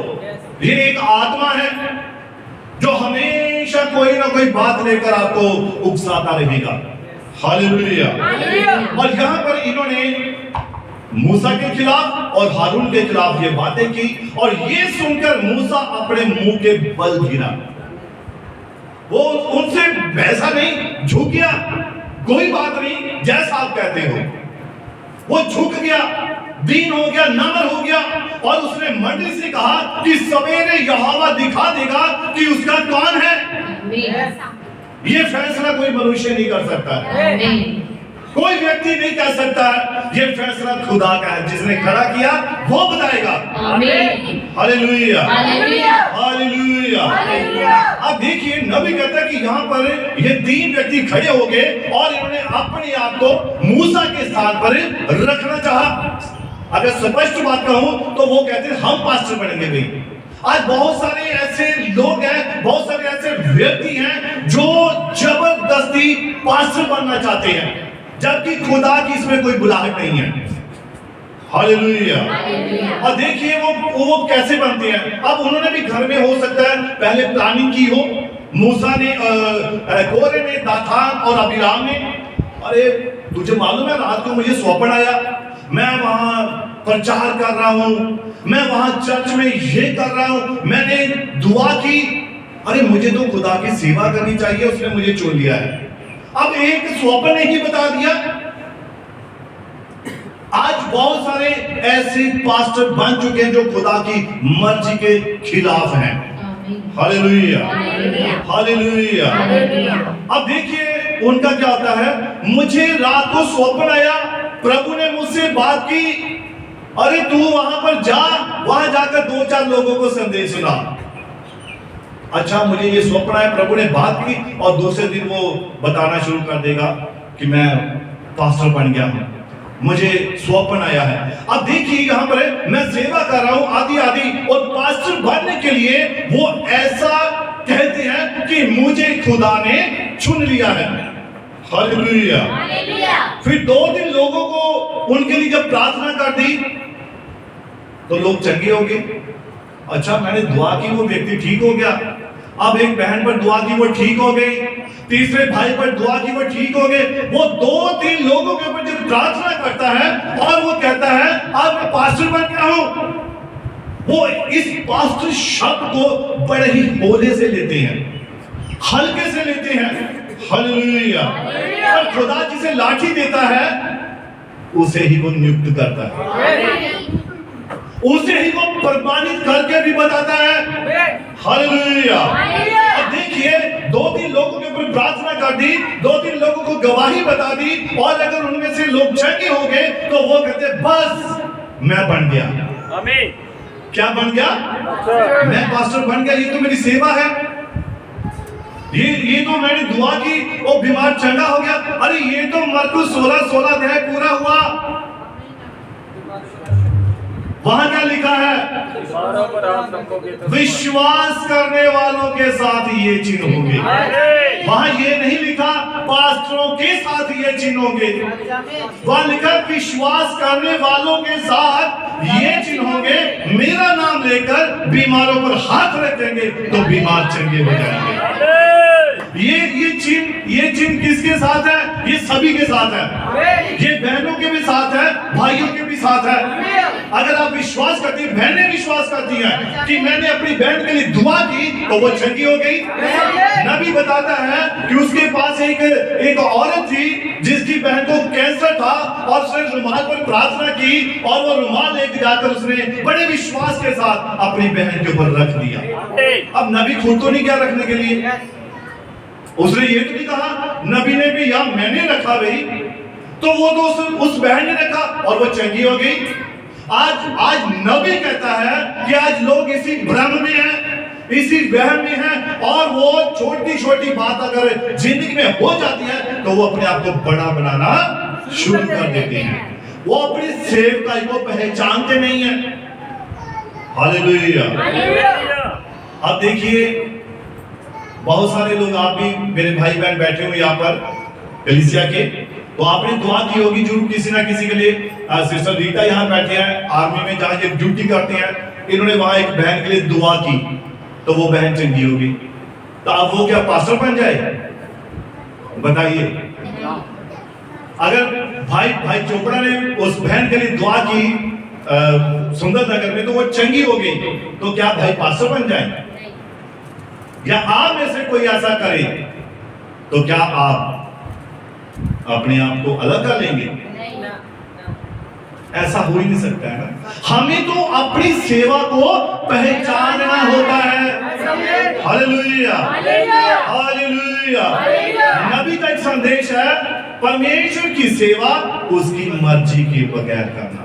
A: ये एक आत्मा है जो हमेशा कोई ना कोई बात लेकर आपको उकसाता रहेगा। हालेलुया। और यहाँ पर इन्होंने मूसा के खिलाफ और हारून के खिलाफ ये बातें की, और ये सुनकर मूसा अपने मुंह के बल गिरा। वो उनसे वैसा नहीं, झुक गया, कोई बात नहीं जैसा आप कहते हो। वो झुक गया, दीन हो गया, नम्र हो गया, और उसने मंडली से कहा कि सवेरे यहोवा दिखा देगा कि उसका कौन है। ये फैसला कोई मनुष्य नहीं कर सकता, कोई व्यक्ति नहीं कह सकता है। ये फैसला खुदा का है, जिसने खड़ा किया वो बताएगा। Hallelujah, hallelujah. अब देखिए नबी कहता है कि यहाँ पर ये तीन व्यक्ति खड़े हो गए और इन्होंने अपने आप को मूसा के स्थान पर रखना चाहा। अगर स्पष्ट बात कहूं तो वो कहते हैं हम पास्टर बनेंगे भाई। आज बहुत सारे ऐसे लोग हैं, बहुत सारे ऐसे व्यक्ति हैं जो जबरदस्ती पास्टर बनना चाहते हैं, जबकि खुदा की इसमें कोई बुलाहट नहीं है। हालेलुया। और देखिए वो कैसे बनते हैं। अब उन्होंने भी घर में हो सकता है पहले प्लानिंग की हो, मूसा ने, कोरे ने, दाथान और अभिराम ने। अरे तुझे मालूम है रात को मुझे स्वप्न आया, मैं वहां प्रचार कर रहा हूं, मैं वहां चर्च में ये कर रहा हूं, मैंने दुआ की, अरे मुझे तो खुदा की सेवा करनी चाहिए, उसने मुझे चुन लिया है। अब एक स्वप्न ने ही बता दिया। आज बहुत सारे ऐसे पास्टर बन चुके हैं जो खुदा की मर्जी के खिलाफ हैं। Hallelujah, hallelujah. अब देखिए उनका क्या होता है, मुझे रात को स्वप्न आया, प्रभु ने मुझसे बात की, अरे तू वहां पर जा, वहां जाकर 2-4 लोगों को संदेश सुना। अच्छा मुझे ये स्वप्न आया, प्रभु ने बात की, और दूसरे दिन वो बताना शुरू कर देगा कि मैं पास्टर बन गया हूं, मुझे स्वप्न आया है। अब देखिए यहाँ पर मैं सेवा कर रहा हूं आदि आदि, और पास्टर बनने के लिए वो ऐसा कहते हैं कि मुझे खुदा ने चुन लिया है। हालेलुया। फिर 2 दिन लोगों को उनके लिए जब प्रार्थना कर दी तो लोग चंगे हो गए, अच्छा मैंने दुआ की, वो व्यक्ति ठीक हो गया। अब एक बहन पर दुआ की, वो ठीक हो गई। तीसरे भाई पर दुआ की, वो ठीक हो गए। वो 2-3 लोगों के ऊपर जब प्रार्थना करता है और वो कहता है अब मैं पास्टर बन गया हूं, वो इस पास्टर शब्द को बड़े ही होले से लेते हैं, हल्के से लेते हैं। हालेलुया। और खुदा जिसे लाठी देता है उसे ही वो नियुक्त करता है, उसे ही वो प्रमाणित करके भी बताता है। हालेलुया। अब देखिए 2-3 लोगों के ऊपर प्रार्थना कर दी, 2-3 लोगों को गवाही बता दी, और अगर उनमें से लोग चंगे हो गए तो वो कहते बस मैं बन गया।
C: आमीन।
A: क्या बन गया? मैं पास्टर बन गया, ये तो मेरी सेवा है, ये तो मैंने दुआ की और बीमार चंगा हो गया। अरे ये तो मरकुस 16:16 अध्याय पूरा हुआ। वहां क्या लिखा है? विश्वास करने वालों के साथ ये चिन्ह होंगे। वहां ये नहीं लिखा पास्टरों के साथ ये चिन्ह होंगे, वहां लिखा विश्वास करने वालों के साथ ये चिन्ह होंगे, मेरा नाम लेकर बीमारों पर हाथ रखेंगे तो बीमार चंगे हो जाएंगे। ये चिन्ह किसके साथ है? ये सभी के साथ है, ये बहनों के भी साथ है, भाइयों के भी साथ है। अगर आप विश्वास करती हैं, बहनें विश्वास करती हैं कि मैंने अपनी बहन के लिए दुआ की तो वो चंगी हो गई। नबी बताता है कि उसके पास एक औरत थी जिसकी बहन को कैंसर था और उसने रुमाल पर प्रार्थना की और वो रुमाल लेकर जाकर उसने बड़े विश्वास के साथ अपनी बहन के ऊपर रख दिया। अब नबी खुद तो नहीं क्या रखने के लिए, उसने ये तो नहीं कहा, नबी ने भी या मैंने रखा भाई, तो वो तो उस बहन ने रखा और वो चंगी हो गई। आज नबी कहता है कि आज लोग इसी भ्रम में हैं, इसी वहम में हैं, और वो छोटी छोटी बात अगर जिंदगी में हो जाती है तो वो अपने आप को बड़ा बनाना शुरू कर देते हैं, वो अपनी सेवकाई को पहचानते नहीं है। हालेलुया। अब देखिए बहुत सारे लोग, आप भी मेरे भाई बहन बैठे हुए यहाँ पर कलीसिया के, तो आपने दुआ की होगी जरूर किसी ना किसी के लिए। सिस्टर रीता यहाँ बैठे हैं, आर्मी में जहाँ ये ड्यूटी करते हैं, इन्होंने वहां एक बहन के लिए दुआ की तो वो बहन चंगी होगी। तो अब वो क्या पास्टर बन जाए? बताइए। अगर भाई चोपड़ा ने उस बहन के लिए दुआ की सुंदर नगर में तो वो चंगी हो गई, तो क्या भाई पास्टर बन जाए? या आप में से कोई ऐसा करे तो क्या आप अपने आप को अलग कर लेंगे? ऐसा हो ही नहीं सकता है ना। हमें तो अपनी सेवा को पहचानना होता है। Hallelujah, hallelujah. नबी का एक संदेश है, परमेश्वर की सेवा उसकी मर्जी के बगैर करना।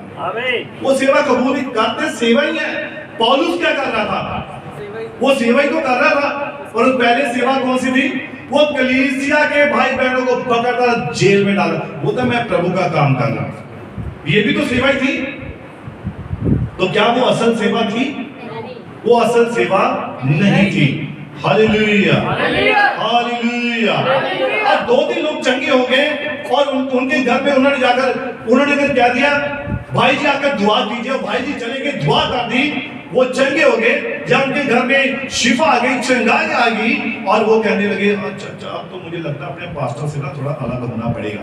A: वो सेवा कबूल करते सेवा ही है। पौलुस क्या कर रहा था? वो सेवा ही तो कर रहा था। और पहले सेवा कौन सी थी? वो कलीसिया के भाई बहनों को पकड़कर जेल में डाला, वो तो मैं प्रभु का काम कर रहा हूं, ये भी तो सेवा ही थी। तो क्या वो असल सेवा थी? वो असल सेवा नहीं थी। Hallelujah, hallelujah. अब 2-3 लोग चंगे हो गए और उनके घर में उन्होंने क्या दिया? भाई जी आकर दुआ कीजिए। भाई जी चले गए, दुआ कर दी, वो चंगे हो गए। जब उनके घर में शिफा आ गई, चंगाई आ गई, और वो कहने लगे अच्छा अब तो मुझे लगता है अपने पास्टर से ना थोड़ा अलग होना पड़ेगा,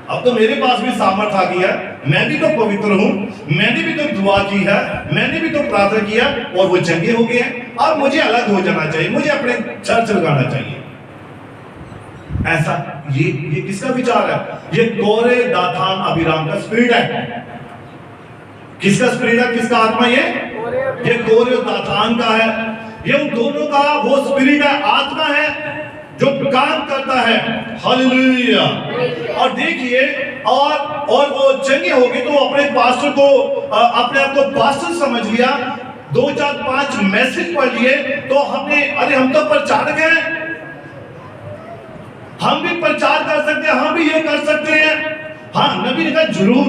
A: अब तो मेरे पास भी सामर्थ आ गया, मैं भी तो पवित्र हूं, मैंने भी तो दुआ की है, मैंने भी तो प्रार्थना किया, और वो चंगे हो गए। अब मुझे अलग हो जाना चाहिए, मुझे अपने चर्च लगाना चाहिए। ऐसा ये किसका विचार है? ये कोरे दाथान अभिराम का स्पिरिट है। किसका स्पिरिट है? किसका आत्मा? ये कोरे और दाथान का है। ये उन दोनों का वो स्पिरिट है, आत्मा है जो काम करता है। हालेलुया। और देखिए, और वो चंगे हो गए तो अपने पास्टर को, अपने आप को पास्टर समझ लिया, 2-4-5 मैसेज पढ़ लिए, तो हम तो प्रचारक हैं, हम भी प्रचार कर सकते हैं, हम भी ये कर सकते हैं। हाँ, नबी ने कहा जरूर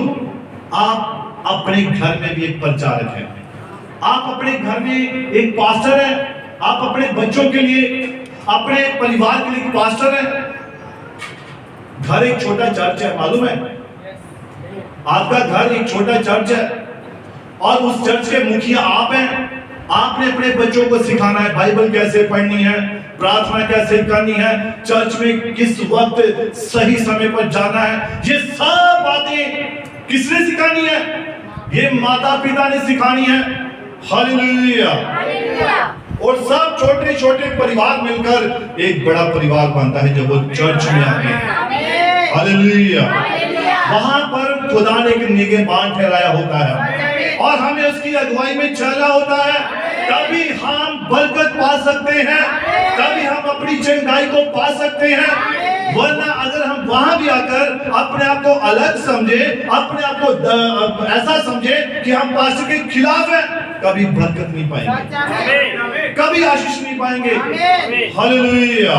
A: आप अपने घर में भी एक प्रचारक हैं, आप अपने घर में एक पास्टर हैं, आप अपने बच्चों के लिए, अपने परिवार के लिए एक पास्टर हैं। घर एक छोटा चर्च है, मालूम है? आपका घर एक छोटा चर्च है,
C: और उस चर्च के मुखिया आप हैं। आपने अपने बच्चों को सिखाना है बाइबल कैसे पढ़नी है, प्रार्थना कैसे करनी है, चर्च में किस वक्त सही समय पर जाना है। ये सब बातें किसने सिखानी है? ये माता पिता ने सिखानी है। हालेलुया। और सब छोटे छोटे परिवार मिलकर एक बड़ा परिवार बनता है जब वो चर्च में आते हैं। हालेलुया। वहां पर खुदा ने एक निगहबान ठहराया होता है और हमें उसकी अगुवाई में चलना होता है, तभी हम बरकत पा सकते हैं, तभी हम अपनी चंगाई को पा सकते हैं। वरना अगर हम वहां भी आकर अपने आप को अलग समझे, अपने आप को ऐसा समझे कि हम पास्टर के खिलाफ हैं, कभी बरकत नहीं पाएंगे, कभी आशीष नहीं पाएंगे। हालेलुया।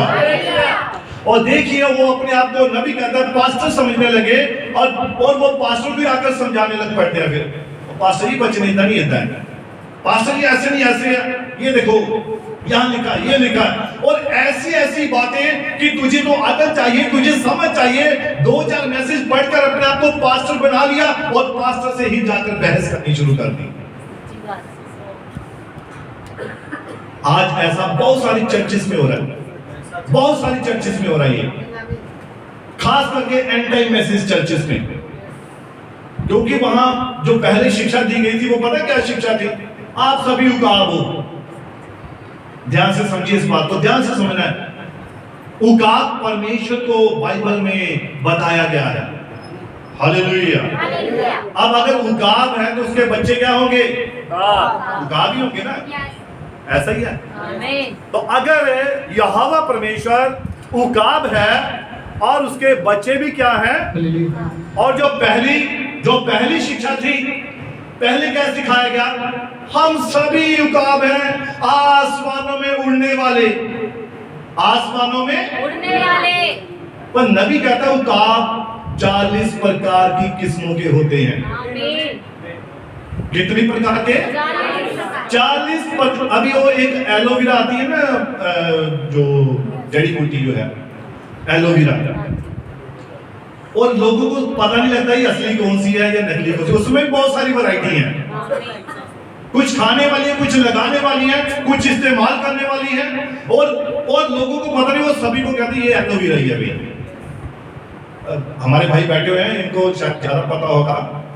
C: और देखिए वो अपने आप को नबी कहता है पास्टर समझने लगे और वो पास्टर भी आकर समझाने लग पड़ते हैं। फिर पास्टर ही बचने इतना नहीं आता है, पास्टर ये ऐसे नहीं ऐसे है, ये देखो यहाँ लिखा, ये लिखा। और ऐसी ऐसी बातें कि तुझे तो अकल चाहिए, तुझे समझ चाहिए। 2-4 मैसेज पढ़कर अपने आप को पास्टर बना लिया और पास्टर से ही जाकर बहस करनी शुरू कर दी। आज ऐसा बहुत सारी चर्चेस में हो रहा है, बहुत सारी चर्चेस में हो रहा है, खास करके एंड टाइम मैसेज चर्चेस में। क्योंकि वहां जो पहले शिक्षा दी गई थी वो पता क्या शिक्षा थी? आप सभी उकाब हो। ध्यान से समझिए इस बात को, ध्यान से समझना है। उकाब परमेश्वर को बाइबल में बताया गया है। हालेलुया। अब अगर उकाब है तो उसके बच्चे क्या होंगे? उकाब ही होंगे ना, ऐसा ही है। तो अगर यहोवा परमेश्वर उकाब है और उसके बच्चे भी क्या हैं, और जो पहली शिक्षा थी, पहले क्या सिखाया गया? हम सभी उकाब हैं, आसमानों में उड़ने वाले, आसमानों में उड़ने वाले। पर नबी कहता है उकाब 40 प्रकार की किस्मों के होते हैं। कितनी प्रकार के? 40 प्रकार। अभी वो एक एलोवेरा आती है ना, जो जड़ी बूटी जो है एलोवेरा, और लोगों को पता नहीं लगता ये असली कौन सी है या नकली कौन सी। उसमें बहुत सारी वैरायटी है, कुछ खाने वाली है, कुछ लगाने वाली है, कुछ इस्तेमाल करने वाली है, और लोगों को पता नहीं, वो सभी को कहते हैं ये एलोवेरा ही है। अभी हमारे भाई बैठे हुए हैं, इनको शायद ज्यादा पता होगा,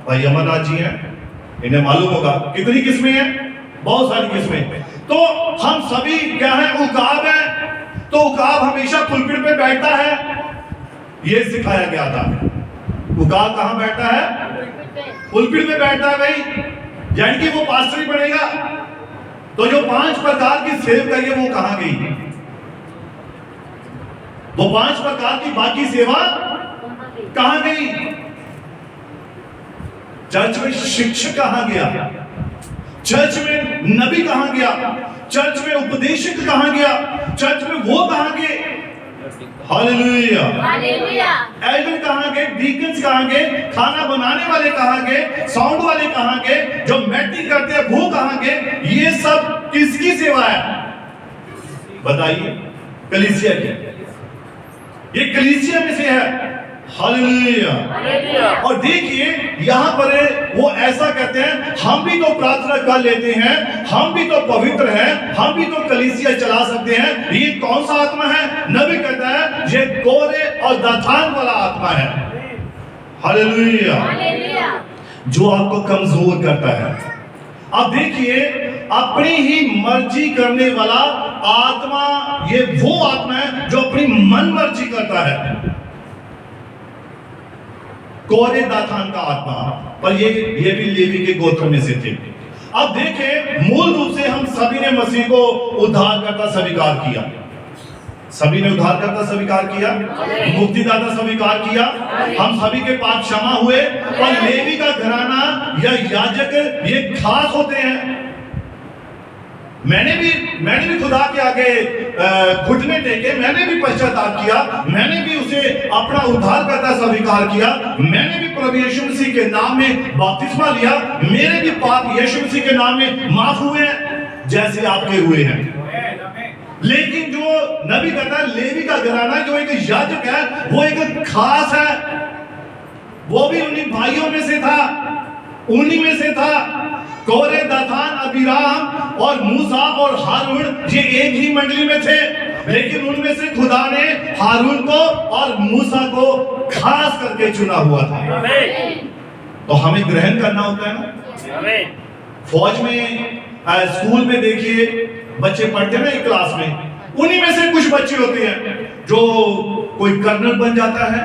C: भाई अमरनाथ जी हैं, इन्हें मालूम होगा कितनी किस्में हैं, बहुत सारी किस्में। तो हम सभी क्या है? उकाब है। तो उकाब हमेशा पुलपिट पे बैठता है, ये सिखाया गया था। उकाब कहां बैठता है? पुलपिट पे बैठता है भाई, यानी कि वो पास्टर ही बनेगा। तो जो 5 प्रकार की सेवा है वो कहां गई? वो 5 प्रकार की बाकी सेवा कहां गई? चर्च में शिक्षक कहां गया? चर्च में नबी कहां गया? चर्च में उपदेशक कहां गया? चर्च में वो कहां गए? हालेलुया। एल्डर कहां गए? डीकन्स कहां गए? खाना बनाने वाले कहां गए? साउंड वाले कहां गए? जो मैटिंग करते हैं वो कहां गए? ये सब किसकी सेवा है बताइए? कलीसिया की। ये कलीसिया में से है। हालेलुया। और देखिए यहां पर वो ऐसा कहते हैं, हम भी तो प्रार्थना कर लेते हैं, हम भी तो पवित्र हैं, हम भी तो कलीसिया चला सकते हैं। ये कौन सा आत्मा है? नबी कहता है ये कोरे और दाथान वाला आत्मा है। हालेलुया। जो आपको कमजोर करता है। अब देखिए अपनी ही मर्जी करने वाला आत्मा, ये वो आत्मा है जो अपनी मन मर्जी करता है। कोरे दाथान का आत्मा, पर ये भी लेवी के गोत्र में से थे। अब देखें मूल रूप से हम सभी ने मसीह को उद्धारकर्ता स्वीकार किया, सभी ने उद्धारकर्ता स्वीकार किया, मुक्तिदाता स्वीकार किया, हम सभी के पाप क्षमा हुए। और लेवी का घराना या याजक ये खास होते हैं। मैंने भी खुदा के आगे घुटने टेके, मैंने भी पश्चाताप किया, मैंने भी उसे अपना उद्धारकर्ता स्वीकार किया, मैंने भी प्रभु यीशु मसीह के नाम में बपतिस्मा लिया, मेरे भी पाप यीशु मसीह के नाम में माफ हुए हैं जैसे आपके हुए हैं। लेकिन जो नबी कहता है लेवी का घराना जो एक याजक है वो एक खास है, वो भी उन्हीं भाइयों में से था, उन्हीं में से था। कोरे, दातान, अबीराम और मूसा और हारून ये एक ही मंडली में थे, लेकिन उनमें से खुदा ने हारून को और मूसा को खास करके चुना हुआ था। तो हमें ग्रहण करना होता है ना। फौज में स्कूल में देखिए बच्चे पढ़ते हैं ना एक क्लास में, उन्हीं में से कुछ बच्चे होते हैं जो कोई कर्नल बन जाता है,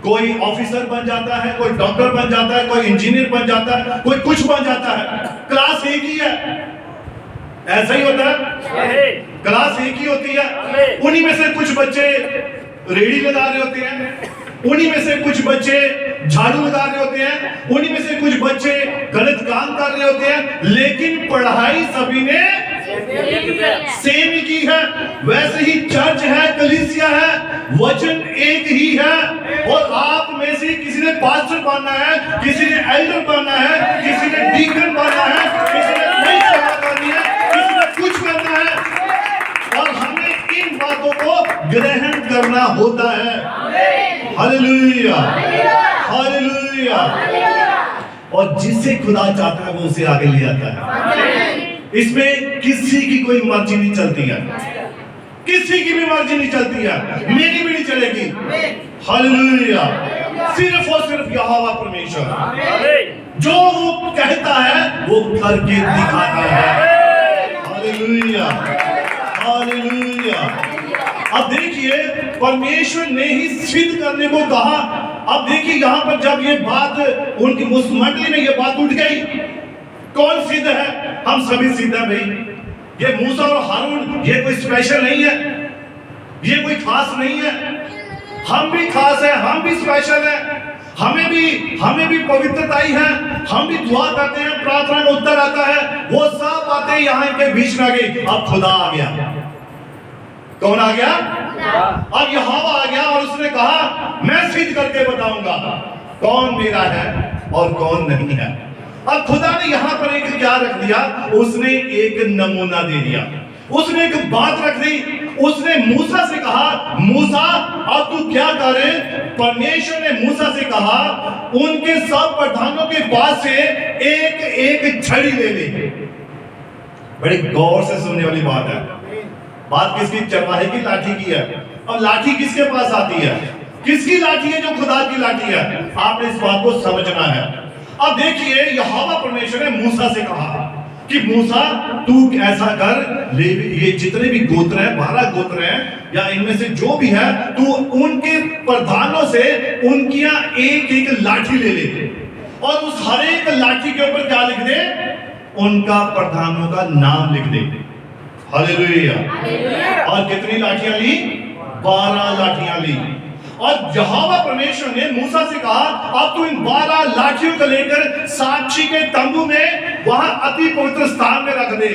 C: कोई ऑफिसर बन जाता है, कोई डॉक्टर बन जाता है, कोई इंजीनियर बन जाता है, कोई कुछ बन जाता है। क्लास एक ही है, ऐसा ही होता है, क्लास एक ही होती है। उन्हीं में से कुछ बच्चे रेडी लगा रहे होते हैं, उन्हीं में से कुछ बच्चे झाड़ू लगा रहे होते हैं, उन्हीं में से कुछ बच्चे गलत काम कर रहे होते हैं, लेकिन पढ़ाई सभी ने सेम ही की है। वैसे ही चर्च है, कलीसिया है, वचन एक ही है। और आप में से किसी ने पास्टर बनना है, किसी ने एल्डर बनना है, किसी ने डीकन बनना है, किसी ने नई सेवा करनी है, किसी ने कुछ करना है, और हमें इन बातों को ग्रहण करना होता है। Hallelujah, hallelujah. और जिसे खुदा चाहता है वो उसे आगे ले आता है। इसमें किसी की कोई मर्जी नहीं चलती है, किसी की भी मर्जी नहीं चलती है, मेरी भी नहीं चलेगी। हालेलुया। सिर्फ और सिर्फ यहोवा परमेश्वर जो वो कहता है वो करके दिखाता है। Hallelujah, hallelujah. अब देखिए परमेश्वर ने ही सिद्ध करने को कहा। अब देखिए यहाँ पर जब ये बात उनकी उस मंडली में ये बात उठ गई, कौन सिद्ध है? हम सभी सिद्ध हैं भाई। ये मूसा और हारून ये कोई स्पेशल नहीं है, ये कोई खास नहीं है। हम भी खास है, हम भी स्पेशल है, हमें भी पवित्रता ही है। हम भी दुआ करते हैं, प्रार्थना का उत्तर आता है। वो सब बातें यहाँ इनके बीच में आ गई। अब खुदा आ गया। कौन आ गया? अब यहोवा आ गया और उसने कहा मैं सिद्ध करके बताऊंगा कौन मेरा है और कौन नहीं है। अब खुदा ने यहां पर एक क्या रख दिया? उसने एक नमूना दे दिया, उसने एक बात रख दी। उसने मूसा से कहा, मूसा अब तू क्या करे? परमेश्वर ने मूसा से कहा उनके सब प्रधानों के पास से एक एक छड़ी ले ले। बड़े गौर से सुनने वाली बात है। बात किसकी? चरवाहे की लाठी की है। अब लाठी किसके पास आती है? किसकी लाठी है? जो खुदा की लाठी है। आपने इस बात को समझना है। अब देखिए यहोवा परमेश्वर ने मूसा से कहा कि मूसा तू ऐसा कर, ये जितने भी गोत्र हैं, 12 गोत्र हैं या इनमें से जो भी है, तू उनके प्रधानों से उनकी एक एक लाठी ले ले और उस हर एक लाठी के ऊपर क्या लिख दे? उनका प्रधानों का नाम लिख दे। हालेलुया। और कितनी लाठियां ली? 12 लाठियां ली। और यहोवा परमेश्वर ने मूसा से कहा अब तू इन 12 लाठियों को लेकर साक्षी के तंबू में वहां अति पवित्र स्थान में रख दे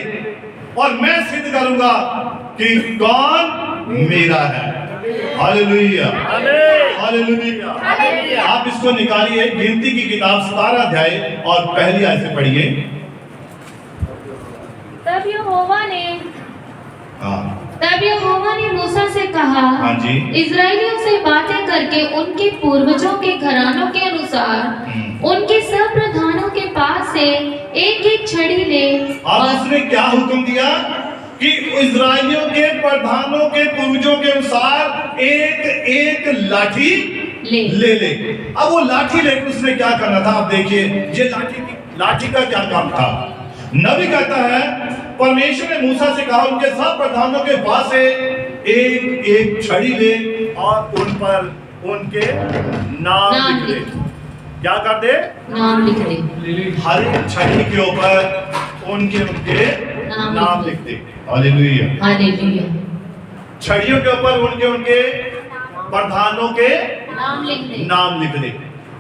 C: और मैं सिद्ध करूंगा कि कौन मेरा है। Hallelujah, hallelujah. आप इसको निकालिए, गिनती की किताब 17 अध्याय और पहली आयत से पढ़िए।
B: तब यहोवा ने मूसा से कहा,
C: हाँ जी,
B: इजराइलियों से बातें करके उनके पूर्वजों के घरानों के अनुसार उनके सब प्रधानों के पास से एक एक छड़ी ले।
C: अब उसने क्या हुक्म दिया कि इजराइलियों के प्रधानों के पूर्वजों के अनुसार एक एक लाठी ले। अब वो लाठी लेकर उसने क्या करना था? अब देखिए ये लाठी का क्या काम था? नबी कहता है परमेश्वर ने मूसा से कहा उनके सब प्रधानों के पास से एक एक छड़ी ले और उन पर उनके नाम लिख दे। क्या कर दे?
B: नाम लिख दे।
C: हर एक छड़ी के ऊपर उनके नाम लिख दे। Hallelujah,
B: hallelujah.
C: छड़ियों के ऊपर उनके प्रधानों के नाम लिख दे।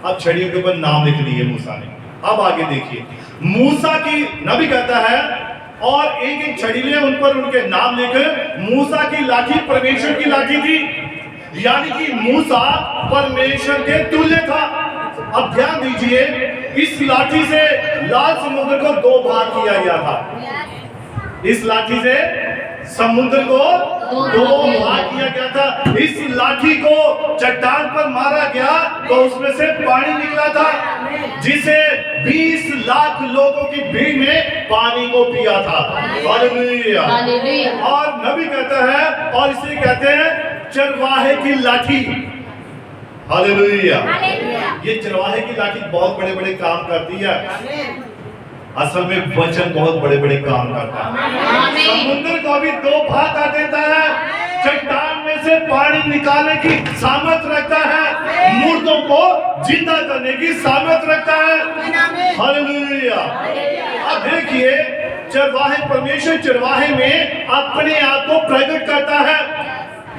C: अब छड़ियों के ऊपर नाम लिख दिए मूसा ने। अब आगे देखिए, मूसा की नबी कहता है और एक एक छड़ी ले उन पर उनके नाम लिख। मूसा की लाठी परमेश्वर की लाठी थी, यानी कि मूसा परमेश्वर के तुल्य था। अब ध्यान दीजिए, इस लाठी से लाल समुद्र को 2 भाग किया गया था। इस लाठी से समुद्र को दो भाग किया गया था। इस लाठी को चट्टान पर मारा गया तो उसमें से पानी निकला था, जिसे 20 लाख लोगों की भीड़ ने पानी को पिया था। हालेलुया। और नबी कहता है, और इसे कहते हैं चरवाहे की लाठी। हालेलुया। ये चरवाहे की लाठी बहुत बड़े बड़े काम करती है। असल में वचन बहुत बड़े बड़े काम करता है। समुद्र को भी दो भाग कर देता है, चट्टान में से पानी निकालने की सामर्थ रखता है, मुर्दों को जिंदा करने की सामर्थ रखता है। हालेलुया। अब देखिए, चरवाहे, परमेश्वर चरवाहे में अपने आप को प्रकट करता है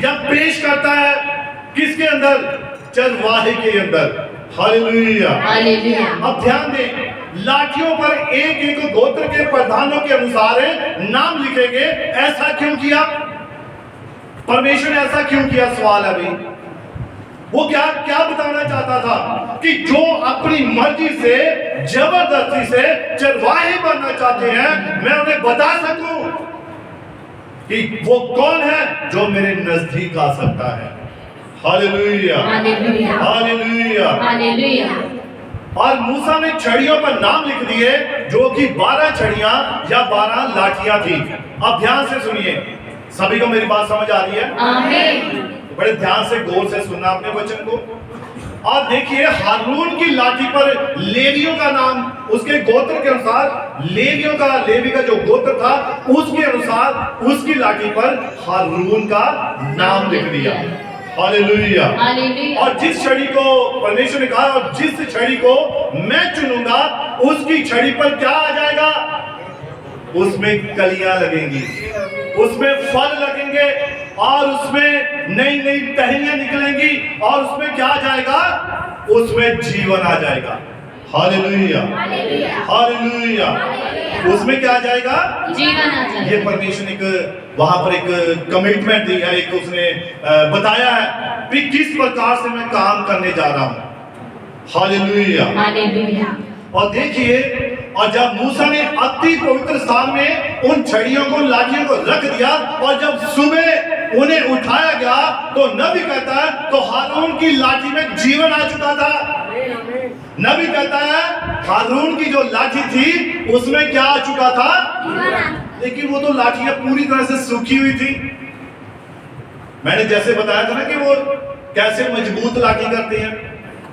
C: या पेश करता है। किसके अंदर? चरवाहे के अंदर। हालेलुया। अब ध्यान दें, लाठियों पर एक एक गोत्र के प्रधानों के अनुसार नाम लिखेंगे। ऐसा क्यों किया? परमेश्वर ने ऐसा क्यों किया? सवाल है भाई। वो क्या क्या बताना चाहता था? कि जो अपनी मर्जी से, जबरदस्ती से चरवाहे बनना चाहते हैं, मैं उन्हें बता सकूं कि वो कौन है जो मेरे नजदीक आ सकता है। हालेलुया। हालेलुया। हालेलुया। और मूसा ने छड़ियों पर नाम लिख दिए, जो कि 12 छड़ियां या 12 लाठियां थी। अब ध्यान से सुनिए, सभी को मेरी बात समझ आ रही है? आमीन। बड़े ध्यान से, गौर से सुनना अपने वचन को। और देखिए, हारून की लाठी पर लेवियों का नाम, उसके गोत्र के अनुसार, लेवी का जो गोत्र था उसके अनुसार उसकी लाठी पर हारून का नाम लिख दिया। हालेलुया। और जिस छड़ी को परमेश्वर ने कहा, और जिस छड़ी को मैं चुनूंगा, उसकी छड़ी पर क्या आ जाएगा? उसमें कलियां लगेंगी, उसमें फल लगेंगे, और उसमें नई नई टहनियां निकलेंगी, और उसमें क्या आ जाएगा? उसमें जीवन आ जाएगा। हालेलुया। हालेलुया। उसमें क्या आ जाएगा? जीवन आ जाएगा। ये परमेश्वर ने एक वहां पर एक कमिटमेंट दी है, एक उसने बताया है कि किस प्रकार से मैं काम करने जा रहा हूं। हालेलुया। हालेलुया। और देखिए, और जब मूसा ने अति पवित्र स्थान में उन छड़ियों को, लाठियों को रख दिया, और जब सुबह उन्हें उठाया गया, तो नबी कहता है, तो हारून की लाठी में जीवन आ चुका था। नबी कहता है, हारून की जो लाठी थी उसमें क्या आ चुका था? लेकिन वो तो लाठियां पूरी तरह से सूखी हुई थी। मैंने जैसे बताया था ना कि वो कैसे मजबूत लाठी करते हैं,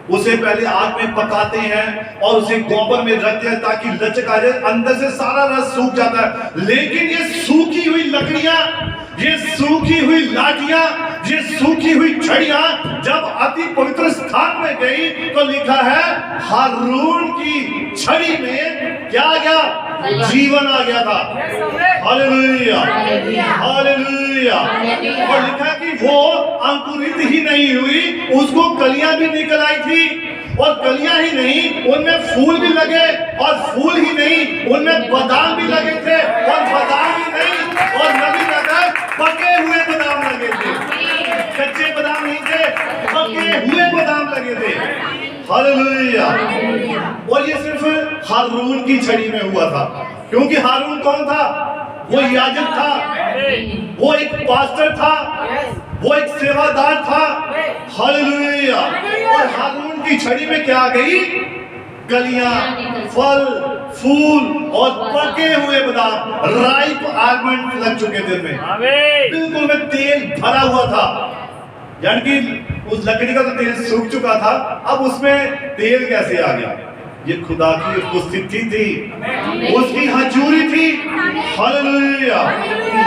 C: उसे पहले आग में पकाते हैं और उसे गोबर में रखते हैं ताकि लचक आ जाए, अंदर से सारा रस सूख जाता है। लेकिन ये सूखी हुई लकड़ियां, ये सूखी हुई लाठियां, ये सूखी हुई छड़ियां जब अति पवित्र स्थान में गई, तो लिखा है हारून की छड़ी में क्या आ गया? जीवन आ गया था। हालेलुया। हालेलुया। और लिखा है कि वो अंकुरित ही नहीं हुई, उसको कलियां भी निकल आई थी, और कलियां ही नहीं, उनमें फूल भी लगे, और फूल ही नहीं, उनमें बादाम भी लगे थे, और बादाम ही नहीं, और नबी कहता है पके हुए बादाम लगे थे। कच्चे बादाम नहीं थे, पके हुए बादाम लगे थे। हालेलुया। और ये सिर्फ हारून की छड़ी में हुआ था, क्योंकि हारून कौन था? वो याजक था, वो एक पास्टर था, वो एक सेवादार था। हालेलुया। और हारून की छड़ी में क्या आ गई? कलियां, फल, फूल और पके हुए बादाम, राइप आलमंड लग चुके थे में, बिल्कुल में तेल भरा हुआ था। यानी कि उस लकड़ी का तो तेल सूख चुका था, अब उसमें तेल कैसे आ गया? ये खुदा की उपस्थिति थी, उसकी हजूरी थी। हालेलुया।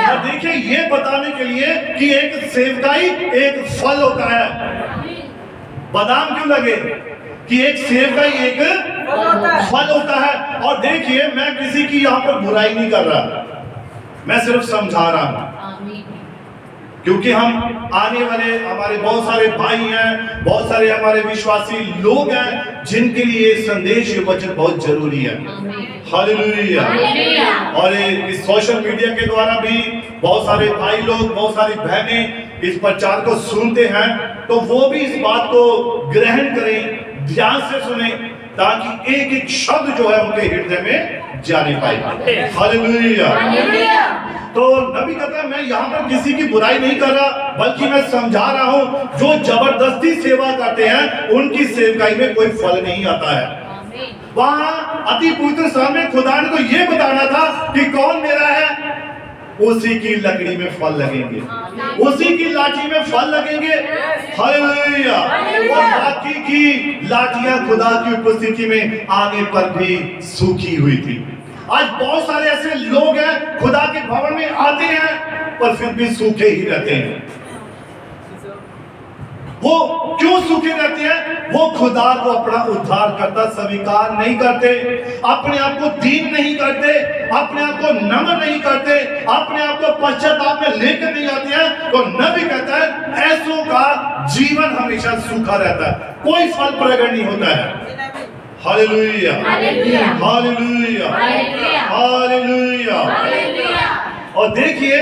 C: और देखिए, ये बताने के लिए कि एक सेवकाई एक फल होता है। बादाम क्यों लगे? कि एक सेवकाई एक फल होता है। और देखिए, मैं किसी की यहाँ पर बुराई नहीं कर रहा, मैं सिर्फ समझा रहा हूं, क्योंकि हम आने वाले, हमारे बहुत सारे भाई हैं, बहुत सारे हमारे विश्वासी लोग हैं, जिनके लिए संदेश, ये वचन बहुत जरूरी है। हालेलुया। और इस सोशल मीडिया के द्वारा भी बहुत सारे भाई लोग, बहुत सारी बहनें इस प्रचार को सुनते हैं, तो वो भी इस बात को ग्रहण करें, ध्यान से सुने, ताकि एक एक शब्द जो है उनके हृदय में जाने पाए। हालेलुया। तो नबी कहता है मैं यहाँ पर किसी की बुराई नहीं कर रहा, बल्कि मैं समझा रहा हूँ जो जबरदस्ती सेवा करते हैं उनकी सेवकाई में कोई फल नहीं आता है। वहां अति पवित्र स्थान में खुदा ने तो ये बताना था कि कौन मेरा है, उसी की लकड़ी में फल लगेंगे, उसी की लाठी में फल लगेंगे। हालेलुया। और बाकी की लाठियां खुदा की उपस्थिति में आने पर भी सूखी हुई थी। आज बहुत सारे ऐसे लोग हैं खुदा के भवन में आते हैं पर फिर भी सूखे ही रहते हैं। वो क्यों सूखे रहते हैं? वो खुदा को अपना उद्धार करता स्वीकार नहीं करते, अपने आप को दीन नहीं करते, अपने आप को नम्र नहीं करते, अपने आप को पश्चाताप में लेकर नहीं आते हैं। तो नबी कहता है ऐसों का जीवन हमेशा सूखा रहता है, कोई फल प्रकट नहीं होता है। Hallelujah, hallelujah, hallelujah. और देखिए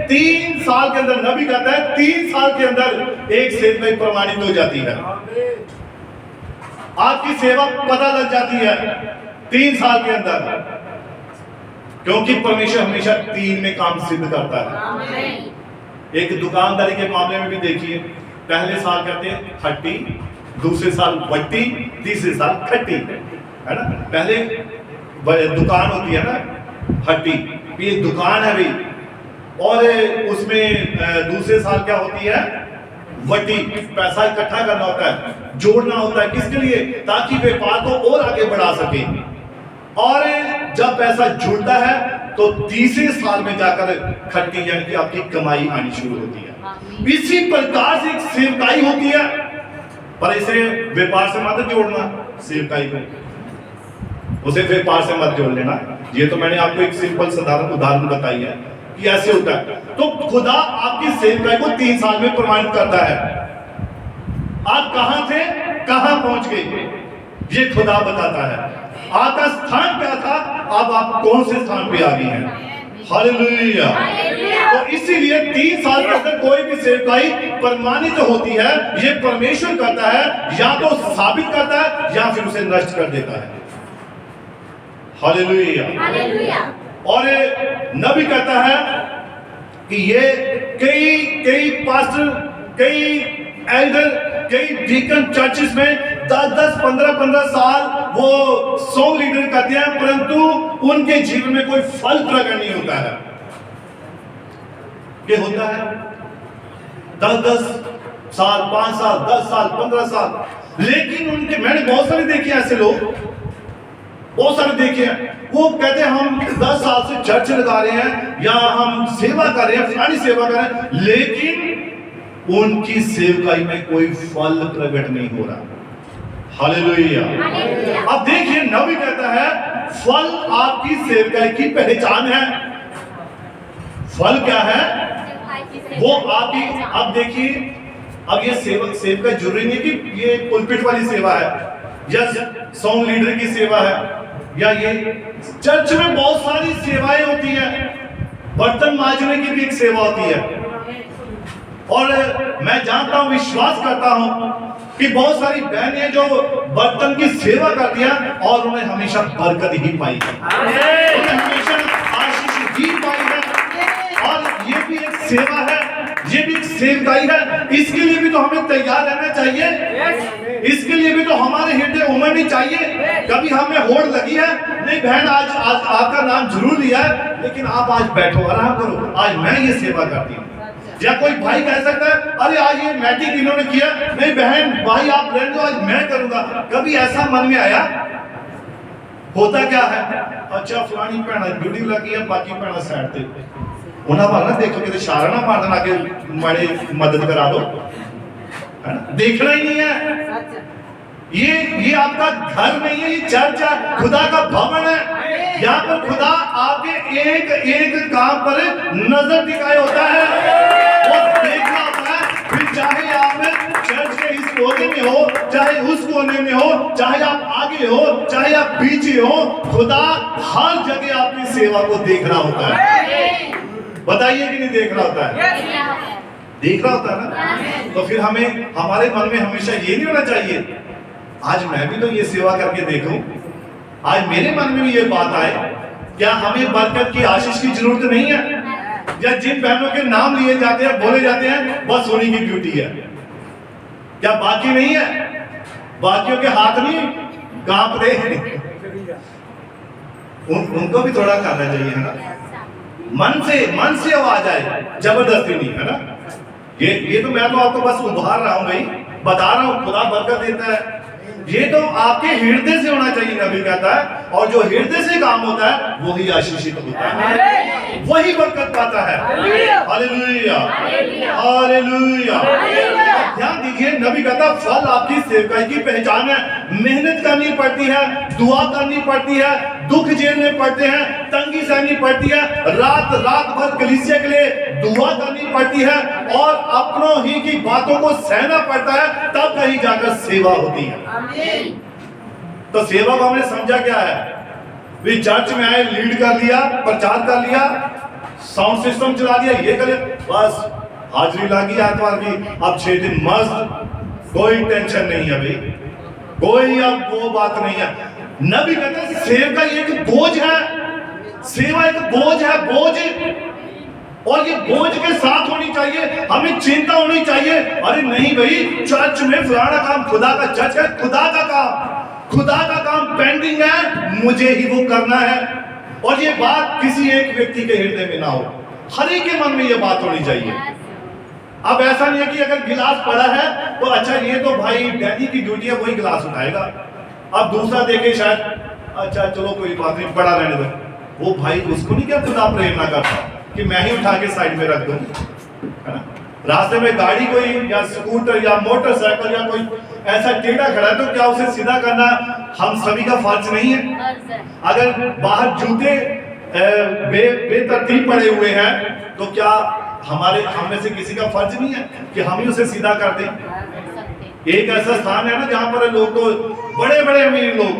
C: 3 साल के अंदर नबी कहता है 3 साल के अंदर एक सेवकाई प्रमाणित हो जाती है। आपकी सेवा पता लग जाती है 3 साल के अंदर, क्योंकि परमेश्वर हमेशा 3 में काम सिद्ध करता है। एक दुकानदारी के मामले में भी देखिए, पहले साल कहते हैं खट्टी, दूसरे साल बट्टी, तीसरे साल खट्टी, है ना। पहले दुकान होती है ना हट्टी, ये दुकान है भाई, और उसमें दूसरे साल क्या होती है वट्टी, पैसा इकट्ठा करना होता है, जोड़ना होता है। किसके लिए? ताकि व्यापार को और आगे बढ़ा सके। और जब पैसा जुड़ता है तो तीसरे साल में जाकर खट्टी यानी कि आपकी कमाई आनी शुरू होती है। इसी प्रकार से एक सेवकाई होती है, पर इसे व्यापार से मत जोड़ना, सेवकाई को उसे व्यापार से मत जोड़ लेना। ये तो मैंने आपको एक सिंपल साधारण उदाहरण बताई है कि ऐसे होता है। तो खुदा आपकी सेवकाई को 3 साल में प्रमाणित करता है। आप कहां थे, कहां पहुंच गए, ये खुदा बताता है। आपका स्थान क्या था, अब आप कौन से स्थान पे आ गए हैं। हालेलुया। तो इसीलिए 3 साल के अंदर कोई भी सेवकाई प्रमाणित होती है, ये परमेश्वर करता है, या तो साबित करता है या फिर उसे नष्ट कर देता है। हालेलुया। और नबी कहता है कि ये कई पास्टर, कई एल्डर, कई डीकन चर्चेस में 10-10, 15-15 साल वो सॉन्ग लीडर करते हैं, परंतु उनके जीवन में कोई फल प्रकट नहीं होता है। ये होता है 10-10 साल, 5 साल, 10 साल, 15 साल, लेकिन उनके, मैंने बहुत सारे देखे ऐसे लोग, बहुत सारे देखे हैं, वो कहते हैं हम 10 साल से चर्च लगा रहे हैं या हम सेवा कर रहे हैं, फलानी सेवा कर रहे हैं, लेकिन उनकी सेवकाई में कोई फल प्रकट नहीं हो रहा। हालेलुया। अब देखिए नबी कहता है फल आपकी सेवकाई की पहचान है। फल क्या है? वो आपकी, अब देखिए, अब ये सेवकाई जरूरी नहीं कि ये पुलपिट वाली सेवा है या सॉन्ग लीडर की सेवा है, या ये चर्च में बहुत सारी सेवाएं होती हैं। बर्तन मांजने की भी एक सेवा होती है, और मैं जानता हूं, विश्वास करता हूं कि बहुत सारी बहनें जो बर्तन की सेवा करती हैं और उन्हें हमेशा बरकत ही पाई है, उन्हें हमेशा आशीष ही पाई है। और ये भी एक सेवा है, ये भी एक सेवकाई है। इसके लिए भी तो हमें तैयार रहना चाहिए, इसके लिए भी तो हमारे हृदय उमड़नी चाहिए। कभी हमें होड़ लगी है, नहीं बहन आज आपका नाम जरूर लिया है, लेकिन आप आज बैठो, आराम करो, आज मैं ये सेवा करती हूँ। या कोई भाई कह सकता है अरे आज ये मैट्रिक इन्होंने किया, नहीं बहन भाई आप रहने दो, आज मैं करूंगा। कभी ऐसा मन में आया? होता क्या है, अच्छा फलानी भैन ड्यूटी लगी है, बाकी भैन साइड पे उन्हें वाला देखो कि इशारा ना मार देना कि माड़ी मदद करा दो, है ना? देखना ही नहीं है। ये आपका घर नहीं है, ये चर्च है, खुदा का भवन है। यहाँ पर खुदा आपके एक एक काम पर नजर टिकाए होता है, वो देखना होता है। फिर चाहे आप चर्च के इस कोने में हो, चाहे उस कोने में हो, चाहे आप आगे हो, चाहे आप पीछे हो, खुदा हर जगह आपकी सेवा को देख रहा होता है। बताइए कि नहीं देख रहा होता है? देख रहा होता है ना। तो फिर हमें, हमारे मन में हमेशा ये नहीं होना चाहिए आज मैं भी तो ये सेवा करके देखूं, आज मेरे मन में भी ये बात आए, क्या हमें बरकत की आशीष की जरूरत नहीं है? या जिन बहनों के नाम लिए जाते हैं, बोले जाते हैं, बस उन्हीं की ड्यूटी है। क्या बाकी नहीं है? बाकियों के हाथ नहीं कांप रहे? उनको भी थोड़ा करना चाहिए, है ना? मन से आवाज आए, जबरदस्ती नहीं, है ना? ये तो मैं तो आपको बस उभार रहा हूं भाई, बता रहा हूं, खुदा बरकत देता है। ये तो आपके हृदय से होना चाहिए, नबी कहता है, और जो हृदय से काम होता है वही आशीषित होता है, वही बरकत पाता है। Hallelujah, hallelujah. ध्यान दीजिए, नबी कहता है फल आपकी सेवकाई की पहचान है। मेहनत करनी पड़ती है, दुआ करनी पड़ती है, दुख झेलने पड़ते हैं, तंगी सहनी पड़ती है, रात भर कलीसिया के लिए दुआ करनी पड़ती है, और अपनों ही की बातों को सहना पड़ता है, तब कहीं जाकर सेवा होती है। तो सेवा को हमने समझा क्या है? भी चर्च में आए, लीड कर लिया, प्रचार कर लिया, साउंड सिस्टम चला दिया, ये कर लिया, बस हाजिरी लगी आत्मार की, अब 6 दिन मस्त, कोई टेंशन नहीं है भाई, कोई अब वो बात नहीं है। नबी कहते हैं सेवा एक बोझ है, सेवा एक बोझ है, बोझ, और ये बोझ के साथ होनी चाहिए, हमें चिंता होनी चाहिए। अरे नहीं भाई, चर्च में फलाना काम, खुदा का चर्च है, खुदा का काम पेंडिंग है, मुझे ही वो करना है। और ये बात किसी एक व्यक्ति के हृदय में ना हो, हर एक के मन में ये बात होनी चाहिए। अब ऐसा नहीं है कि अगर गिलास पड़ा है तो अच्छा ये तो भाई डैडी की ड्यूटी है, वही गिलास उठाएगा, अब दूसरा देखे शायद अच्छा चलो कोई बात नहीं, बड़ा रहने दो, वो भाई उसको नहीं क्या खुदा प्रेरणा करता कि मैं ही उठा के साइड में रख दूं, है ना? रास्ते में गाड़ी कोई या स्कूटर या मोटरसाइकिल या कोई ऐसा टेढ़ा खड़ा है तो क्या उसे सीधा करना हम सभी का फर्ज नहीं है? अगर बाहर जूते बेतरतीब पड़े हुए हैं तो क्या हम में से किसी का फर्ज नहीं है कि हम ही उसे सीधा कर दें? एक ऐसा स्थान है ना जहां पर लोग तो बड़े बड़े अमीर लोग,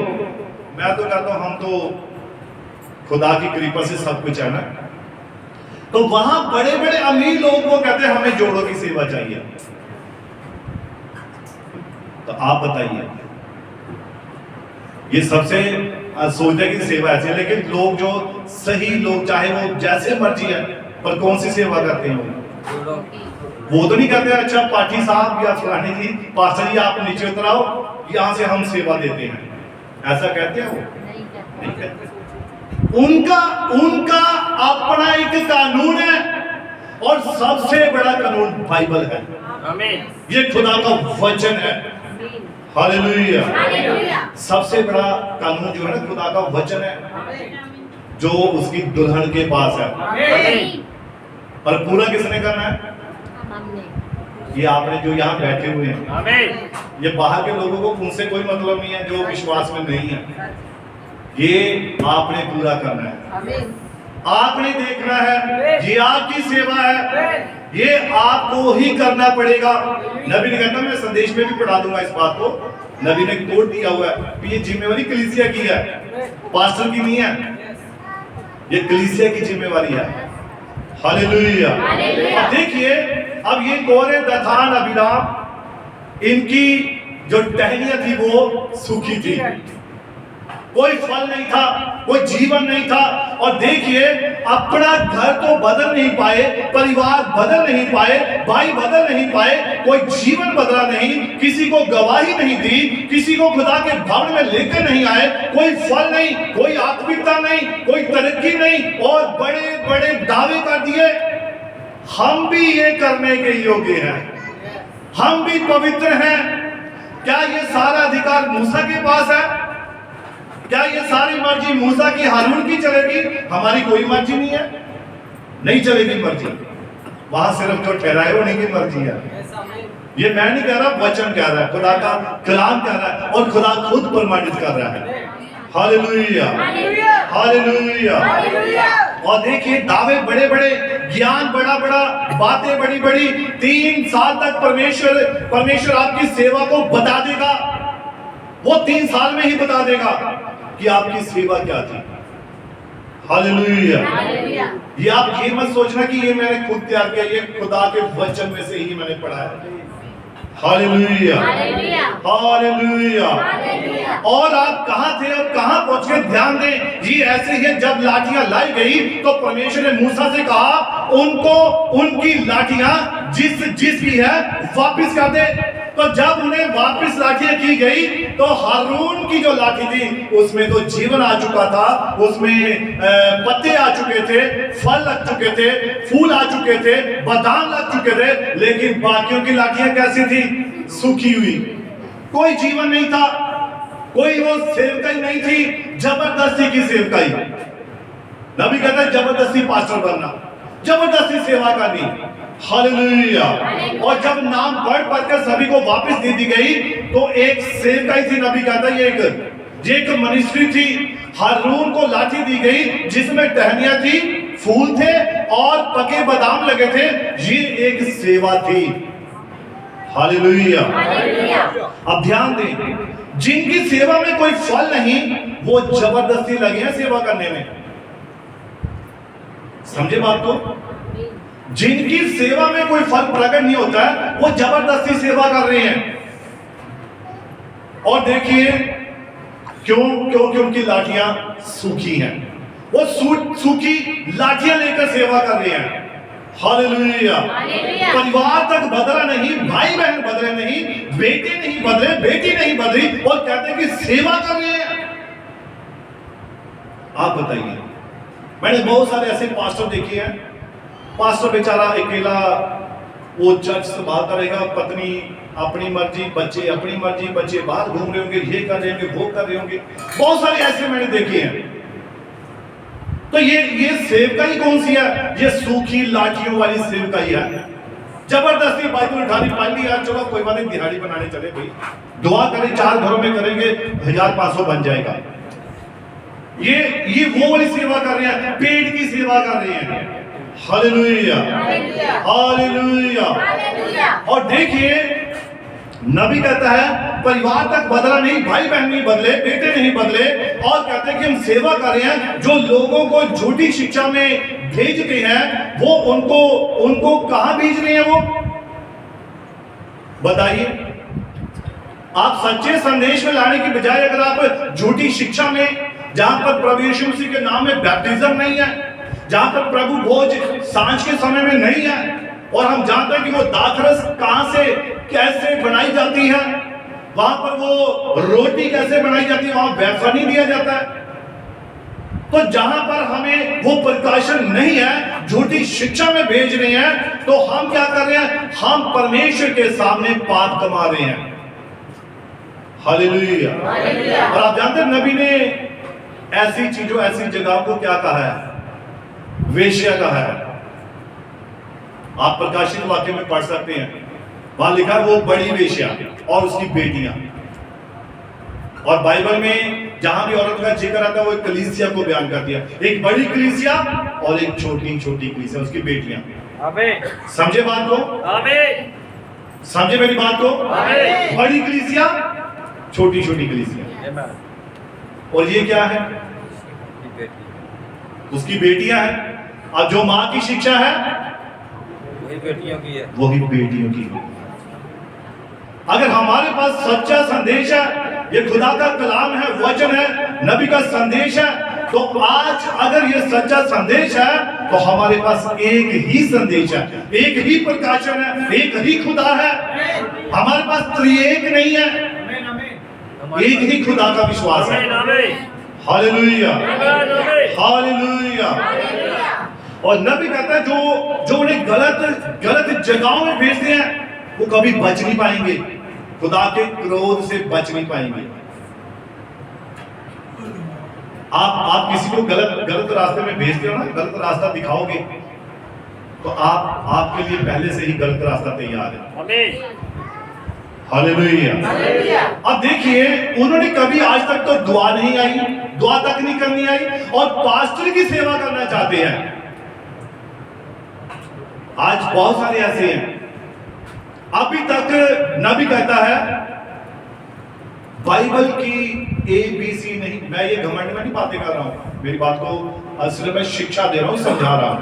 C: मैं तो कहता हूं हम तो खुदा की कृपा से सब कुछ है ना, तो वहां बड़े बड़े अमीर लोग वो कहते हैं हमें जोड़ों की सेवा चाहिए। तो आप बताइए, ये सबसे सोचते कि सेवा ऐसी है, लेकिन लोग जो सही लोग चाहे वो जैसे मर्जी है, पर कौन सी सेवा करते हैं? वो तो नहीं कहते अच्छा पाठी साहब या फलाने जी, पास्टर जी आप नीचे उतराओ, यहां से हम सेवा देते हैं, ऐसा कहते हैं? वो नहीं कहते। उनका अपना एक कानून है, और सबसे बड़ा कानून बाइबल है, ये खुदा का वचन है। हालेलुया। सबसे बड़ा कानून जो है ना खुदा का वचन है, जो उसकी दुल्हन के पास है, और पूरा किसने करना है? ये आपने जो यहाँ बैठे हुए हैं, ये बाहर के लोगों को उनसे कोई मतलब नहीं है जो विश्वास में नहीं है, ये आपने पूरा करना है, आपने देखना है, ये आपकी सेवा है, ये आपको ही करना पड़ेगा। नबी ने कहता, मैं संदेश में भी पढ़ा दूंगा इस बात को, नबी ने कोड दिया हुआ है कि ये जिम्मेवारी कलीसिया की है, पास्टर की नहीं है, ये कलीसिया की जिम्मेवारी है। हालेलुया। अब देखिए, अब ये कौन है? दथान अबीराम, इनकी जो टहनियां थी वो सूखी थी, कोई फल नहीं था, कोई जीवन नहीं था, और देखिए अपना घर तो बदल नहीं पाए, परिवार बदल नहीं पाए, भाई बदल नहीं पाए, कोई जीवन बदला नहीं, किसी को गवाही नहीं दी, किसी को खुदा के भवन में लेकर नहीं आए, कोई फल नहीं, कोई आत्मिकता नहीं, कोई तरक्की नहीं, और बड़े बड़े दावे कर दिए। हम भी ये करने के योग्य हैं, हम भी पवित्र हैं। क्या ये सारा अधिकार मूसा के पास है? क्या ये सारी मर्जी मूसा की, हारून की चलेगी? हमारी कोई मर्जी नहीं है, नहीं चलेगी मर्जी, वहां सिर्फ जो ठहराए होने की मर्जी है। ये मैं नहीं कह रहा, वचन कह रहा है, खुदा का कलाम कह रहा है, और खुदा खुद प्रमाणित कर रहा है। Hallelujah, hallelujah. और देखिए दावे बड़े बड़े, ज्ञान बड़ा बड़ा, बातें बड़ी बड़ी। 3 साल तक परमेश्वर आपकी सेवा को बता देगा, वो 3 साल में ही बता देगा कि आपकी सेवा क्या थी। हालेलुया। ये आप ये मत सोचना कि ये मैंने खुद तैयार किया, ये खुदा के वचन में से ही मैंने पढ़ा है। Hallelujah,
D: hallelujah,
C: hallelujah.
D: हालेलुया।
C: और आप कहां थे और कहां पहुंच गए? ध्यान दें, ये ऐसे ही है, जब लाठियां लाई गई तो परमेश्वर ने मूसा से कहा उनको उनकी लाठियां जिस भी है वापस कर दे। तो जब उन्हें वापस लाठियां की गई तो हारून की जो लाठी थी उसमें तो जीवन आ चुका था, उसमें पत्ते आ चुके थे, फल लग चुके थे, फूल आ चुके थे, बादाम लग चुके थे, लेकिन बाकियों की लाठियां कैसी थी? सूखी हुई, कोई जीवन नहीं था, कोई वो सेवकाई नहीं थी, जबरदस्ती की सेवकाई। नबी कहता है जबरदस्ती पास्टर बनना, जबरदस्ती सेवा करनी। हालेलुया। और जब नाम पढ़ कर सभी को वापस दे दी गई तो एक सेवकाई थी, नबी कहता है ये एक मिनिस्ट्री थी। हारून को लाठी दी गई जिसमें टहनियां थी, फूल थे और पके बादाम लगे थे, ये एक सेवा थी। हालेलुया। अब ध्यान दें, जिनकी सेवा में कोई फल नहीं वो जबरदस्ती लगे हैं सेवा करने में। समझे बात को? जिनकी सेवा में कोई फल प्रकट नहीं होता है वो जबरदस्ती सेवा कर रहे हैं। और देखिए क्योंकि उनकी लाठियां सूखी हैं, वो सूखी लाठियां लेकर सेवा कर रहे हैं। हालेलुया। परिवार तक बदला नहीं, भाई बहन बदले नहीं, बेटे नहीं बदले, बेटी नहीं बदली, और कहते हैं कि सेवा कर रहे हैं। आप बताइए, मैंने बहुत सारे ऐसे पास्टर देखे हैं, पास्टर बेचारा अकेला वो चर्च संभालता रहेगा, पत्नी अपनी मर्जी, बच्चे अपनी मर्जी, बच्चे बाहर घूम रहे होंगे, ये कर रहे होंगे, वो कर रहे होंगे, बहुत सारे ऐसे मैंने देखे हैं। तो ये सेवकाई कौन सी है? ये सूखी लाठियों वाली सेवकाई है। जबरदस्ती बाइबल उठानी, पाली यार चलो कोई बात नहीं, दिहाड़ी बनाने चले भाई, दुआ करें 4 घरों में करेंगे 1500 बन जाएगा। ये वो वाली सेवा कर रहे हैं, पेट की सेवा कर रहे हैं। Hallelujah, hallelujah. और देखिए नबी कहता है परिवार तक बदला नहीं, भाई बहन नहीं बदले, बेटे नहीं बदले, और कहते हैं कि हम सेवा कर रहे हैं। जो लोगों को झूठी शिक्षा में भेजते हैं वो उनको कहां भेज रहे हैं? वो बताइए। आप सच्चे संदेश में लाने की बजाय अगर आप झूठी शिक्षा में, जहां पर प्रभु यीशु मसीह के नाम में बैप्टिज्म नहीं है, जहां पर प्रभु भोज सांझ के समय में नहीं है, और हम जानते हैं कि वो दाखरस कहां से कैसे बनाई जाती है, वहां पर वो रोटी कैसे बनाई जाती है, वहां वेफर नहीं दिया जाता है। तो जहां पर हमें वो प्रकाशन नहीं है, झूठी शिक्षा में भेज रहे हैं, तो हम क्या कर रहे हैं? हम परमेश्वर के सामने पाप कमा रहे हैं। हालेलुया। और आप जानते हैं नबी ने ऐसी चीजों, ऐसी जगहों को क्या कहा है? वेश्या कहा है। आप प्रकाशित वाक्य में पढ़ सकते हैं, वहां लिखा है वो बड़ी वेश्या और उसकी बेटियां। और बाइबल में जहां भी औरत का जिक्र आता है वो एक कलीसिया को बयान कर दिया, एक बड़ी कलीसिया और एक छोटी कलीसिया, उसकी बेटियां। आमीन। समझे बात को? आमीन। समझे मेरी बात को? आमीन। बड़ी कलीसिया, छोटी कलीसिया। और ये क्या है? उसकी बेटियां हैं। अब जो मां की शिक्षा है वही बेटियों की है, वही बेटियों की है। अगर हमारे पास सच्चा संदेश है, ये खुदा का कलाम है, वचन है, नबी का संदेश है, तो आज अगर ये सच्चा संदेश है तो हमारे पास एक ही संदेश है, एक ही प्रकाशन है, एक ही खुदा है। हमारे पास त्रिएक नहीं है, एक ही खुदा का विश्वास है। Hallelujah, hallelujah. और नबी कहता है जो उन्हें गलत जगहों में भेजते हैं वो कभी बच नहीं पाएंगे, खुदा के क्रोध से बच नहीं पाएंगे। आप किसी को गलत रास्ते में भेजते हो ना, गलत रास्ता दिखाओगे तो आपके लिए पहले से ही गलत रास्ता तैयार है। आमीन। हालेलुया। अब देखिए उन्होंने कभी आज तक तो दुआ नहीं आई, दुआ तक नहीं करनी आई, और पास्टर की सेवा करना चाहते हैं। आज बहुत सारे ऐसे हैं। अभी तक नबी कहता है बाइबल की ABC नहीं, मैं ये घमंड में नहीं बातें कर रहा हूं, मेरी बात को असल में शिक्षा दे रहा हूं, समझा रहा हूं,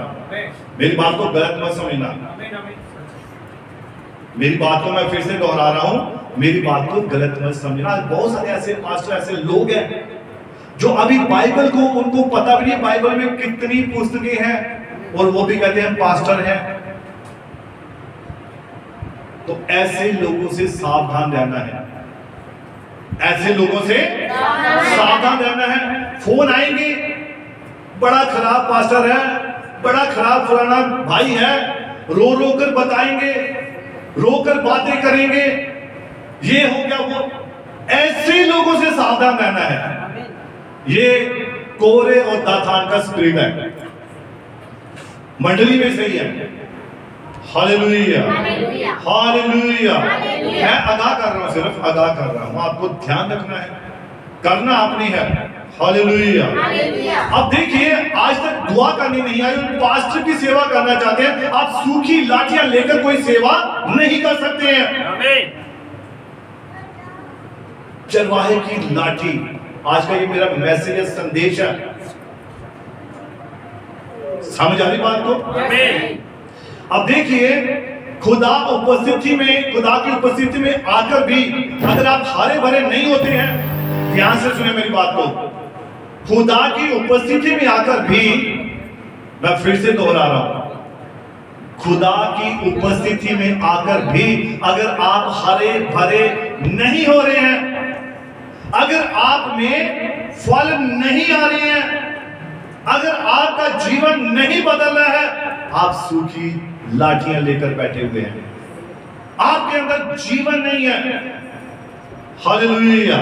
C: मेरी बात को गलत मत समझना। मेरी बात को मैं फिर से दोहरा रहा हूं, मेरी बात को गलत मत समझना। आज बहुत सारे ऐसे पास्टर, ऐसे लोग हैं जो अभी बाइबल को, उनको पता भी नहीं बाइबल में कितनी पुस्तकें हैं, और वो भी कहते हैं पास्टर हैं। तो ऐसे लोगों से सावधान रहना है, ऐसे लोगों से सावधान रहना है। फोन आएंगे, बड़ा खराब पास्टर है, बड़ा खराब फलाना भाई है, रो रो कर बताएंगे, रोकर बातें करेंगे, ये हो गया वो। ऐसे लोगों से सावधान रहना है। ये कोरे और दाथान का स्पिरिट है, मंडली में सही है। Hallelujah, hallelujah. मैं अदा कर रहा हूं, सिर्फ अदा कर रहा हूं, आपको ध्यान रखना है, करना अपनी है। हालेलुया। अब देखिए, आज तक दुआ करनी नहीं आई और पास्टर की सेवा करना चाहते हैं। आप सूखी लाठियां लेकर कोई सेवा नहीं कर सकते हैं। चरवाहे की लाठी, आज का ये मेरा मैसेज है, संदेश है। समझ आ रही बात को? अब देखिए, खुदा उपस्थिति में, खुदा की उपस्थिति में आकर भी अगर आप हरे भरे नहीं होते हैं, ध्यान से सुने मेरी बात को, खुदा की उपस्थिति में आकर भी, मैं फिर से दोहरा रहा हूं, खुदा की उपस्थिति में आकर भी अगर आप हरे भरे नहीं हो रहे हैं, अगर आप में फल नहीं आ रहे हैं, अगर आपका जीवन नहीं बदल रहा है, आप सूखी लाठियां लेकर बैठे हुए हैं, आपके अंदर जीवन नहीं है। हालेलुया।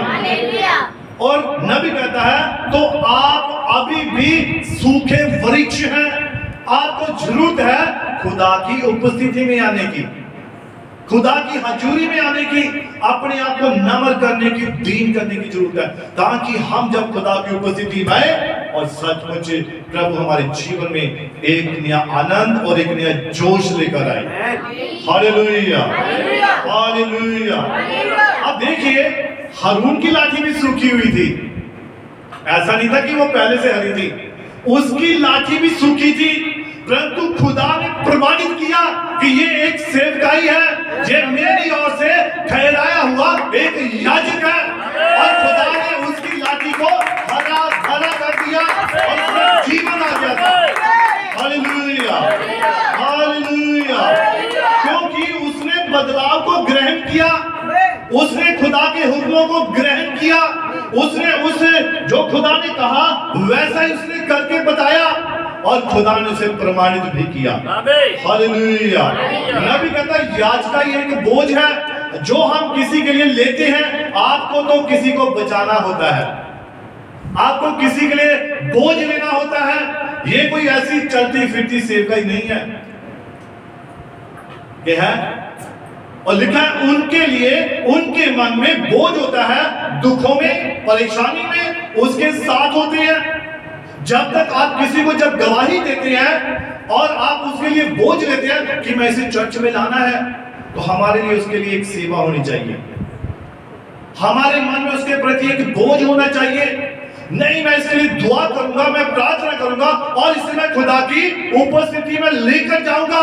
C: और नबी कहता है, तो आप अभी भी सूखे वृक्ष हैं, आपको जरूरत है खुदा की उपस्थिति में आने की, खुदा की हजूरी में आने की, अपने आप को नम्र करने की, दीन करने की जरूरत है, ताकि हम जब खुदा की उपस्थिति में आए और सचमुच प्रभु हमारे जीवन में एक नया आनंद और एक नया जोश लेकर आए। Hallelujah, hallelujah. अब देखिए, हारून की लाठी भी सूखी हुई थी, ऐसा नहीं था कि वो पहले से हरी थी, उसकी लाठी भी सूखी थी, परंतु खुदा ने प्रमाणित किया कि ये एक सेवकाई है, ये मेरी ओर से ठहराया हुआ एक याजक है, और खुदा ने उसकी लाठी को हरा भरा कर दिया और उसमें जीवन आ गया था। Hallelujah, hallelujah. क्योंकि उसने बदलाव को ग्रहण किया, उसने खुदा के हुक्मों को ग्रहण किया, उसने उस जो खुदा ने कहा वैसा ही उसने करके बताया, और खुदा ने उसे प्रमाणित भी किया। हालेलुया। नबी कहता है, याजका ये एक बोझ है जो हम किसी के लिए लेते हैं। आपको तो किसी को बचाना होता है, आपको किसी के लिए बोझ लेना होता है। ये कोई ऐसी चलती फिरती सेवकाई नहीं है, क्या है? और लिखा है, उनके लिए उनके मन में बोझ होता है, दुखों में, परेशानी में उसके साथ होते हैं। जब तक आप किसी को जब गवाही देते हैं और आप उसके लिए बोझ लेते हैं कि मैं इसे चर्च में लाना है, तो हमारे लिए उसके लिए एक सेवा होनी चाहिए, हमारे मन में उसके प्रति एक बोझ होना चाहिए। नहीं, मैं इसके लिए दुआ करूंगा, मैं प्रार्थना करूंगा और इसे मैं खुदा की उपस्थिति में लेकर जाऊंगा।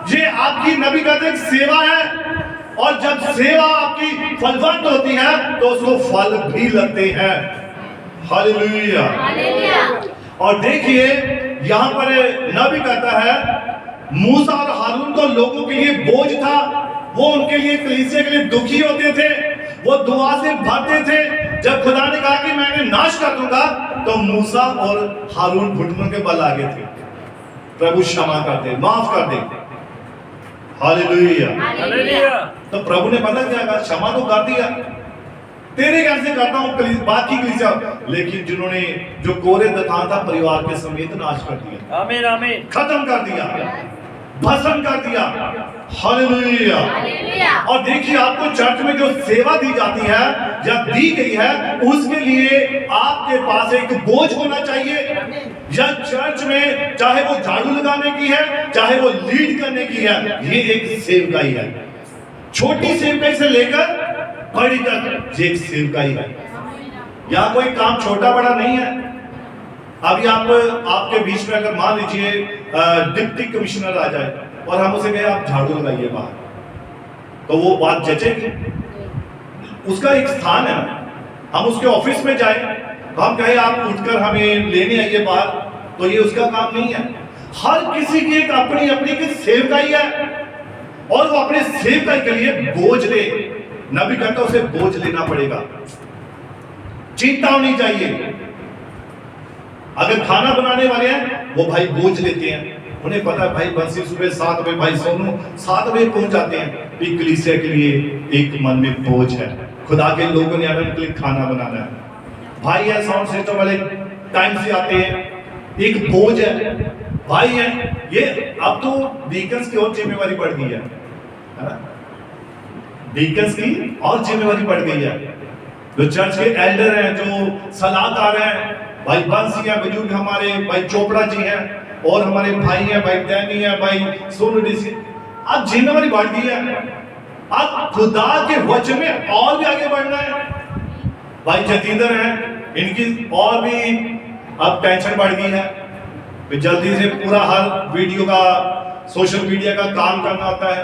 C: ये आपकी नबी का एक सेवा है, और जब सेवा आपकी फलवंत होती है तो उसको फल भी लगते हैं। हालेलुया। और देखिए, यहां पर नबी कहता है, मूसा और हारून को लोगों के लिए बोझ था, वो उनके लिए, कलीसिया के लिए दुखी होते थे, वो दुआ से भरते थे। जब खुदा ने कहा कि मैं इन्हें नाश कर दूंगा, तो मूसा और हारून घुटनों के बल आगे थे, प्रभु क्षमा कर दे, माफ कर दे। हालेलुया। तो प्रभु ने पता क्या कहा, क्षमा तो कर दिया, तेरे घर से करता हूं बाकी कलीसिया, लेकिन जिन्होंने जो कोरे दथान था परिवार के समेत नाश कर दिया, आमीन आमीन, खत्म कर दिया, भस्म कर दिया। हालेलुया। और देखिए, आपको चर्च में जो सेवा दी जाती है या दी गई है, उसके लिए आपके पास एक बोझ होना चाहिए। या चर्च में चाहे वो झाड़ू लगाने की है, चाहे वो लीड करने की है, ये एक सेवकाई है। छोटी सेवकाई से लेकर बड़ी तक एक सेवकाई है। यहाँ कोई काम छोटा बड़ा नहीं है। अभी आपके बीच में अगर मान लीजिए डिप्टी कमिश्नर आ जाए और हम उसे कहें आप झाड़ू लगाइए बाहर, तो वो बात जचेगी? उसका एक स्थान है। हम उसके ऑफिस में जाए तो हम कहे आप उठकर हमें लेने आइए बाहर, तो ये उसका काम नहीं है। हर किसी की एक अपनी अपनी की सेवकाई है और वो अपने सेवकाई के लिए बोझ ले। नबी कहता उसे बोझ लेना पड़ेगा, चिंता होनी चाहिए। अगर खाना बनाने वाले हैं वो भाई बोझ लेते हैं, उन्हें पता है भाई बंसी सुबह 7 बजे, भाई सोनू 7 बजे पहुंच जाते हैं। एक कलीसिया के लिए एक मन में बोझ है, खुदा के लोगों ने आने के लिए खाना बनाना है। भाई है साउंड सिस्टम वाले टाइम से आते हैं, एक बोझ है। भाई है ये, अब तो डीकन्स की और जिम्मेवारी बढ़ गई है ना? डीकन्स की और जिम्मेवारी बढ़ गई है। जो चर्च के एल्डर हैं, जो सलाहकार हैं, भाई बंसी है, बुजुर्ग हमारे भाई चोपड़ा जी हैं, और हमारे भाई हैं, भाई डैनी है, भाई सोनू डीसी। अब जिम्मेवारी बढ़ गई है, अब खुदा के वचन में और भी आगे बढ़ना है। भाई जतींदर हैं, इनकी और भी अब टेंशन बढ़ गई है, जल्दी से पूरा हर वीडियो का सोशल मीडिया का काम करना होता है।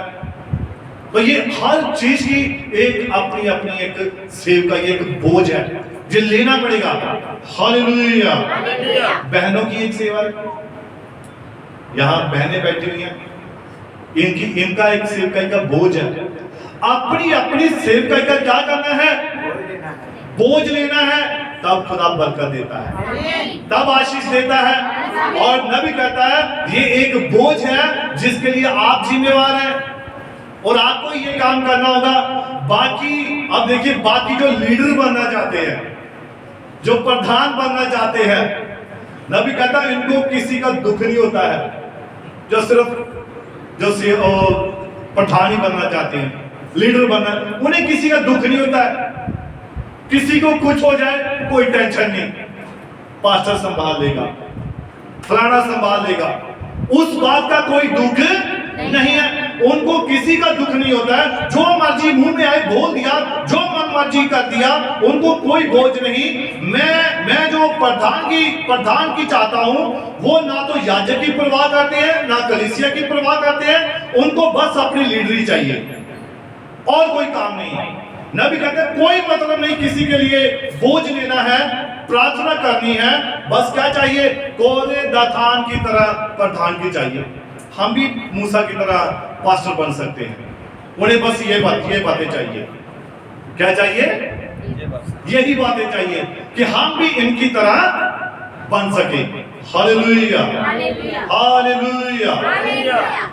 C: तो ये हर चीज की एक अपनी अपनी एक सेव का एक बोझ है जो लेना पड़ेगा। हालेलुया। बहनों की एक सेवा है, यहाँ बहनें बैठी हुई हैं, इनका एक सेवकाई का बोझ है। अपनी अपनी सेवकाई का क्या करना है? बोझ लेना है, तब खुदा बरकत देता है, तब आशीष देता है। और नबी कहता है ये एक बोझ है जिसके लिए आप जिम्मेवार हैं और आपको ये काम करना होगा। बाकी अब देखिए, बाकी जो लीडर बनना चाहते हैं, जो प्रधान बनना चाहते हैं, नबी कहता है इनको किसी का दुख नहीं होता है। जो सिर्फ प्रधान ही बनना चाहते हैं, लीडर बनना, उन्हें किसी का दुख नहीं होता है। किसी को कुछ हो जाए कोई टेंशन नहीं, पास्टर संभाल लेगा, फलाना संभाल लेगा, उस बात का कोई दुख नहीं है। उनको किसी का दुख नहीं होता है। जो मर्जी मुंह में आए बोल दिया, जो मन मर्जी कर दिया, उनको कोई बोझ नहीं। मैं जो प्रधान की चाहता हूं, वो ना तो याजक की परवाह करते हैं, ना कलीसिया की परवाह करते हैं। उनको बस अपनी लीडरी चाहिए और कोई काम नहीं। नबी कहते हैं कोई मतलब नहीं किसी के लिए बोझ लेना है, प्रार्थना करनी है, बस क्या चाहिए? कोरे दातान की तरह प्रधान की चाहिए। हम भी मूसा की तरह पास्टर बन सकते हैं, उन्हें बस ये बातें चाहिए। क्या चाहिए? यही बातें चाहिए कि हम भी इनकी तरह बन सके। Hallelujah, hallelujah.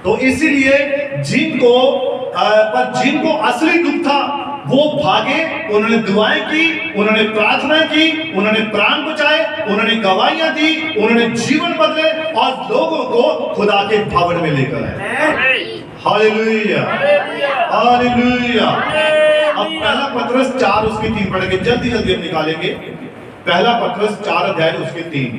C: तो इसीलिए जिनको असली दुख था वो भागे, उन्होंने दुआएं की, उन्होंने प्रार्थना की, उन्होंने प्राण बचाए, उन्होंने गवाहियां दी, उन्होंने जीवन बदले और लोगों को खुदा के भवन में लेकर आए। Hallelujah, hallelujah. अब पहला पत्रस 4 उसके 3 पढ़ेंगे, जल्दी जल्दी हम निकालेंगे। पहला पत्रस 4 अध्याय उसके 3।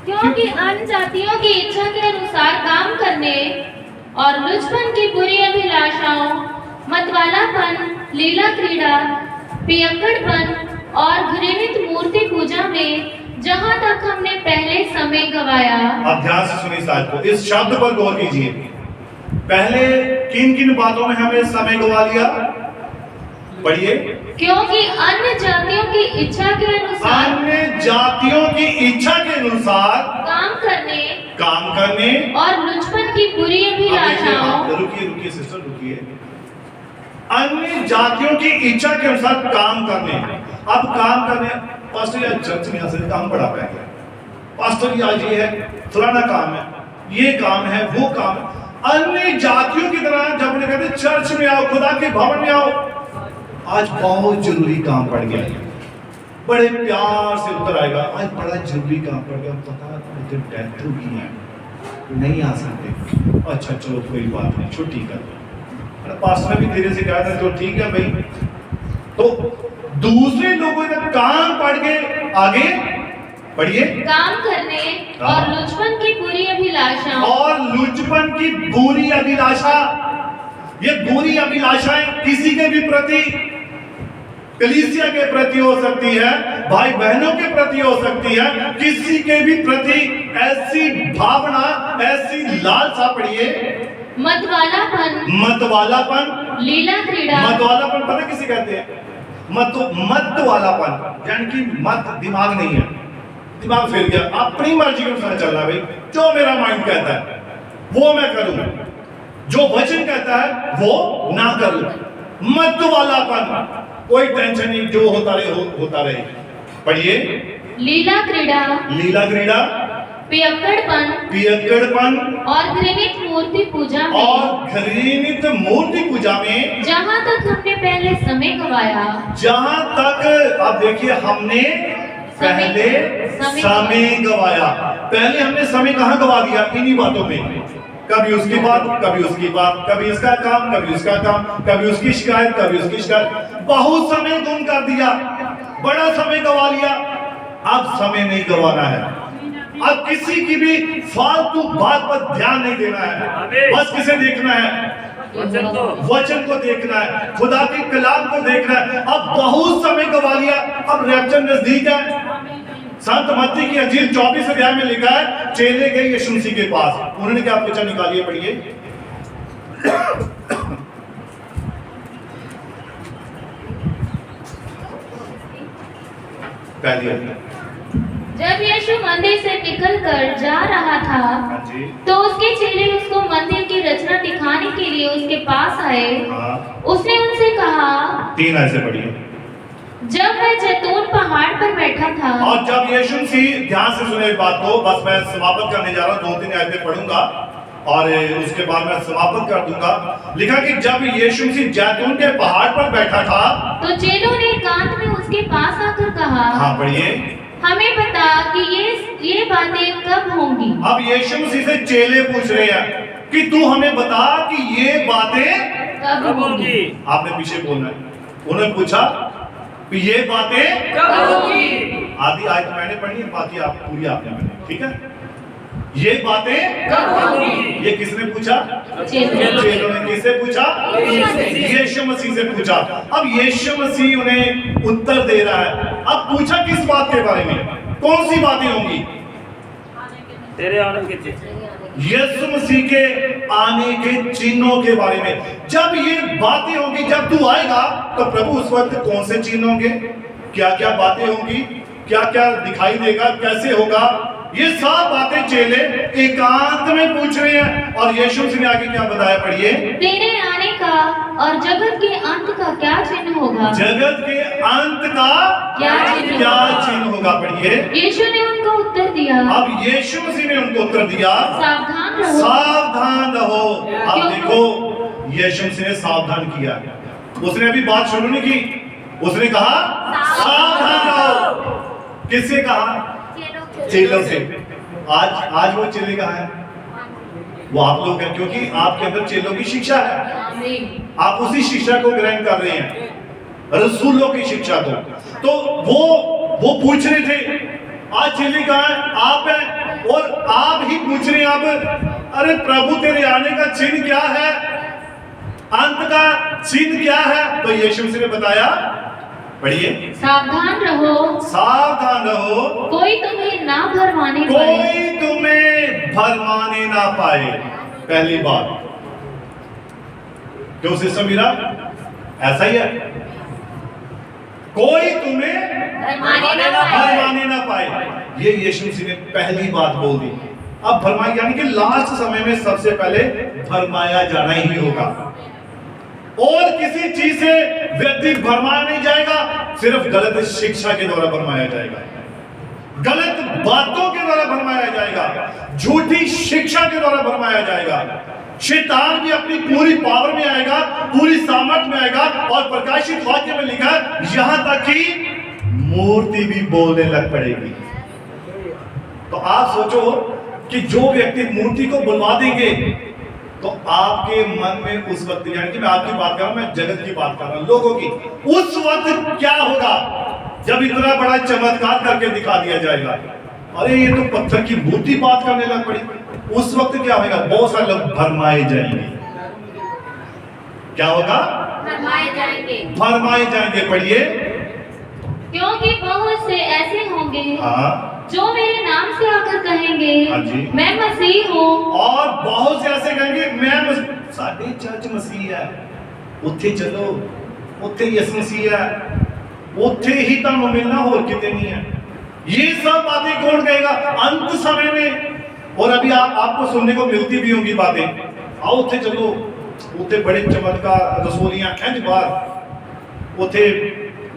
B: क्योंकि अन्य जातियों की इच्छा के अनुसार काम करने और लुचपन की बुरी अभिलाषाओं, मतवालापन, लीला क्रीड़ा, पियक्कड़पन और घृणित मूर्ति पूजा में जहां तक हमने पहले समय गवाया।
C: अब ध्यान से सुनिए साथ को, इस शब्द पर गौर कीजिए। पहले किन किन बातों में हमने समय गवा लिया? पढ़िए।
B: क्योंकि अन्य जातियों की इच्छा के अनुसार
C: काम करने
B: और लुचपन की बुरी अभिलाषाओं।
C: रुकिए सिस्टर, रुकिए। अन्य जातियों की इच्छा के अनुसार काम करने। अब काम करने, पास्टर यार चर्च में आसे काम पढ़ा पाएंगे, पास्टर की आज ये है, फलाना काम है, ये काम है, वो काम है। अन्य जातियों की तरह जब उन्हें कहते चर्च में आओ, खुदा के भवन में आओ, आज बहुत जरूरी काम पड़ गया है, बड़े प्यार से उत्तर आएगा, आज बड़ा जरूरी काम पड़ गया, पता है डेथ हो गई है, नहीं आ सकते। अच्छा चलो कोई बात नहीं, छुट्टी कर दो। पास्टर ने भी धीरे से कहा था तो ठीक है भाई। तो दूसरे लोगों का काम पड़ गए, आगे पढ़िए।
B: काम करने और लुचपन की बुरी अभिलाषा।
C: और लुचपन की बुरी अभिलाषा, ये बुरी अभिलाषाएं किसी के भी प्रति, कलीसिया के प्रति हो सकती है, भाई बहनों के प्रति हो सकती है, किसी के भी प्रति ऐसी भावना, ऐसी लालसा, पढ़िए, मतवालापन,
B: लीला क्रीड़ा,
C: मतवालापन पता किसे कहते हैं? मतवालापन यानी कि मत दिमाग नहीं है, दिमाग फिर गया, अपनी मर्जी के अनुसार चल रहा है। भाई जो मेरा माइंड कहता है वो मैं करूं, जो वचन कहता है वो ना करूं। मतवालापन, कोई टेंशन नहीं, जो होता रहे। पढ़िए,
B: लीला क्रीड़ा,
C: लीला क्रीड़ा,
B: पियक्कड़पन और घृणित मूर्ति पूजा में जहाँ तक हमने पहले समय गवाया,
C: जहाँ तक आप देखिए हमने पहले समय गवाया। पहले हमने समय कहाँ गवा दिया? इन्हीं बातों में, कभी उसकी बात, कभी उसकी बात, कभी इसका काम, कभी उसका काम, कभी उसकी शिकायत, कभी उसकी शिकायत, बहुत समय गुम कर दिया, बड़ा समय गवा लिया। अब समय नहीं गवाना है, अब किसी की भी फालतू बात पर ध्यान नहीं देना है, बस किसे देखना है? वचन को देखना है, खुदा के कलाम को देखना है। अब बहुत समय गवा लिया, अब रैप्चर नजदीक है। संत मत्ती की अंजील 24 अध्याय में लिखा है, चेले गए यीशु मसीह के पास, उन्होंने क्या पूछा? निकालिए, पढ़िए। पहले
B: जब यीशु मंदिर से निकलकर जा रहा था, तो उसके चेले उसको मंदिर की रचना दिखाने के लिए उसके पास आए। उसने उनसे कहा,
C: 3 ऐसे पढ़िए।
B: जब वह जैतून पहाड़ पर बैठा था,
C: और जब यीशु मसीह, ध्यान से सुने बात को, बस मैं समापन करने जा रहा हूँ, 2-3 आयतें पढ़ूंगा और उसके बाद मैं समापन कर दूंगा। लिखा कि जब यीशु मसीह जैतून के पहाड़ पर बैठा था,
B: तो चेलों ने एकांत में उसके पास आकर कहा,
C: हाँ पढ़िए,
B: हमें बता कि ये बातें कब होंगी?
C: अब यीशु मसीह से चेले पूछ रहे हैं कि तू हमें बता कि ये बातें
B: कब होंगी?
C: आपने पीछे बोलना है। उन्होंने पूछा कि ये बातें
B: कब होंगी?
C: आधी आयत मैंने पढ़ी है, बाकी आप पूरी आपने पढ़ी, ठीक है? ये बातें
B: कब होंगी?
C: ये किसने पूछा? चेलों ने। किससे पूछा? यीशु मसीह से पूछा। अब यीशु मसीह उन्हें उत्तर दे रहा है। अब पूछा किस बात के बारे में? कौन सी बातें होंगी?
D: तेरे आने के चिन्ह,
C: यीशु मसीह के आने के चिन्हों के बारे में। जब ये बातें होंगी, जब तू आएगा, तो प्रभु उस वक्त कौन से चिन्ह होंगे, क्या क्या बातें होंगी, क्या क्या दिखाई देगा, कैसे होगा, ये सब बातें चेले एकांत में पूछ रहे हैं। और यीशु मसीह ने आगे क्या बताया? पढ़िए,
B: तेरे आने का और जगत के अंत का क्या चिन्ह होगा?
C: जगत के अंत का
B: क्या
C: चिन्ह होगा? पढ़िए।
B: यीशु ने उनको उत्तर दिया,
C: अब यीशु मसीह ने उनको उत्तर दिया,
B: सावधान रहो।
C: सावधान रहो। अब देखो, यीशु मसीह ने सावधान किया। उसने अभी बात शुरू नहीं की, उसने कहा सावधान रहो। किससे कहा? चेलों से। आज वो चेले कहाँ है? वो आप लोग हैं, क्योंकि आपके अंदर चेलों की शिक्षा है। आप उसी शिक्षा को ग्रहण कर रहे हैं, रसूलों की शिक्षा को। तो वो पूछ रहे थे, आज चेले कहाँ है? आप हैं, और आप ही पूछ रहे हैं अब, अरे प्रभु तेरे आने का चिन्ह क्या है, अंत का चिन्ह क्या है? तो यीशु मसीह ने बताया, पढ़िए,
B: सावधान रहो,
C: सावधान रहो,
B: कोई तुम्हें ना भरमाने
C: ना पाए। पहली बात, क्यों सिस्टम मेरा ऐसा ही है, कोई तुम्हें भरमाने ना पाए। ये यीशु मसीह ने पहली बात बोल दी। अब भरमाई यानी कि लास्ट समय में सबसे पहले भरमाया जाना ही होगा, और किसी चीज से व्यक्ति भरमाया नहीं जाएगा, सिर्फ गलत शिक्षा के द्वारा भरमाया जाएगा, गलत बातों के द्वारा भरमाया जाएगा, झूठी शिक्षा के द्वारा भरमाया जाएगा। शैतान भी अपनी पूरी पावर में आएगा, पूरी सामर्थ में आएगा, और प्रकाशित वाक्य में लिखा है, यहां तक कि मूर्ति भी बोलने लग पड़ेगी। तो आप सोचो कि जो व्यक्ति मूर्ति को बुलवा देंगे, तो आपके मन में उस वक्त, यानी कि मैं आपकी बात कर रहा हूं, मैं जगत की बात कर रहा हूं, लोगों की, उस वक्त क्या होगा जब इतना बड़ा चमत्कार करके दिखा दिया जाएगा? अरे ये तो पत्थर की मूर्ति बात करने लग पड़ी। उस वक्त क्या होगा? बहुत सारे लोग भरमाए जाएंगे। क्या होगा? भरमाए जाएंगे। पढ़िए,
B: क्योंकि बहुत से ऐसे होंगे
C: हाँ
B: जो मेरे नाम से आकर कहेंगे
C: हाँ जी।
B: मैं मसीह हूँ,
C: और बहुत से ऐसे कहेंगे मैं साडी चर्च मसीह है, उत्थे चलो, उत्थे यसु मसीह है, उत्थे ही तुहानू मिलना, होर किते नहीं है। ये सब बातें कौन कहेगा अंत समय में? और अभी आपको सुनने को मिलती भी होंगी बातें, आओ उत्थे चलो, उत्थे बड़े चमत्कार रसोलियां इंज बार, उत्थे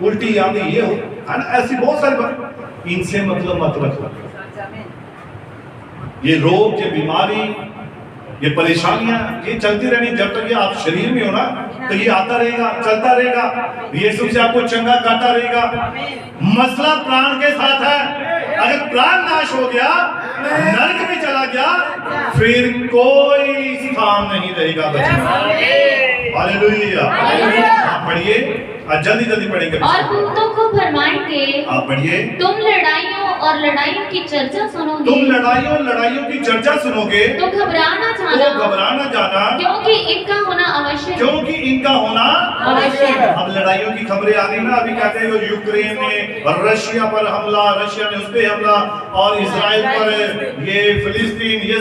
C: उल्टी आंधी ये हो, है ना, ऐसी बहुत सारी बात। इनसे मतलब मत रखो। ये रोग, ये बीमारी, ये परेशानियां ये चलती रहनी, जब तक ये आप शरीर में हो ना तो ये आता रहेगा, चलता रहेगा, यीशु से आपको चंगा करता रहेगा। मसला प्राण के साथ है। अगर प्राण नाश हो गया, नरक में चला गया, फिर कोई स्थान नहीं रहेगा बचने। हालेलुया। पढ़िए, जल्दी जल्दी पढ़ेंगे।
B: और भूतों को भरमाएंगे।
C: आप पढ़िए।
B: तुम लड़ाइयों और लड़ाइयों की चर्चा सुनोगे।
C: तुम लड़ाइयों की चर्चा सुनोगे
B: तो घबराना जाना, क्योंकि इनका होना आवश्यक है।
C: क्योंकि इनका होना
B: आवश्यक है।
C: अब लड़ाइयों की खबरें आ रही ना, अभी कहते हैं यूक्रेन ने और रशिया पर हमला, रशिया ने उस पे हमला, और इजराइल पर ये फिलिस्तीन, ये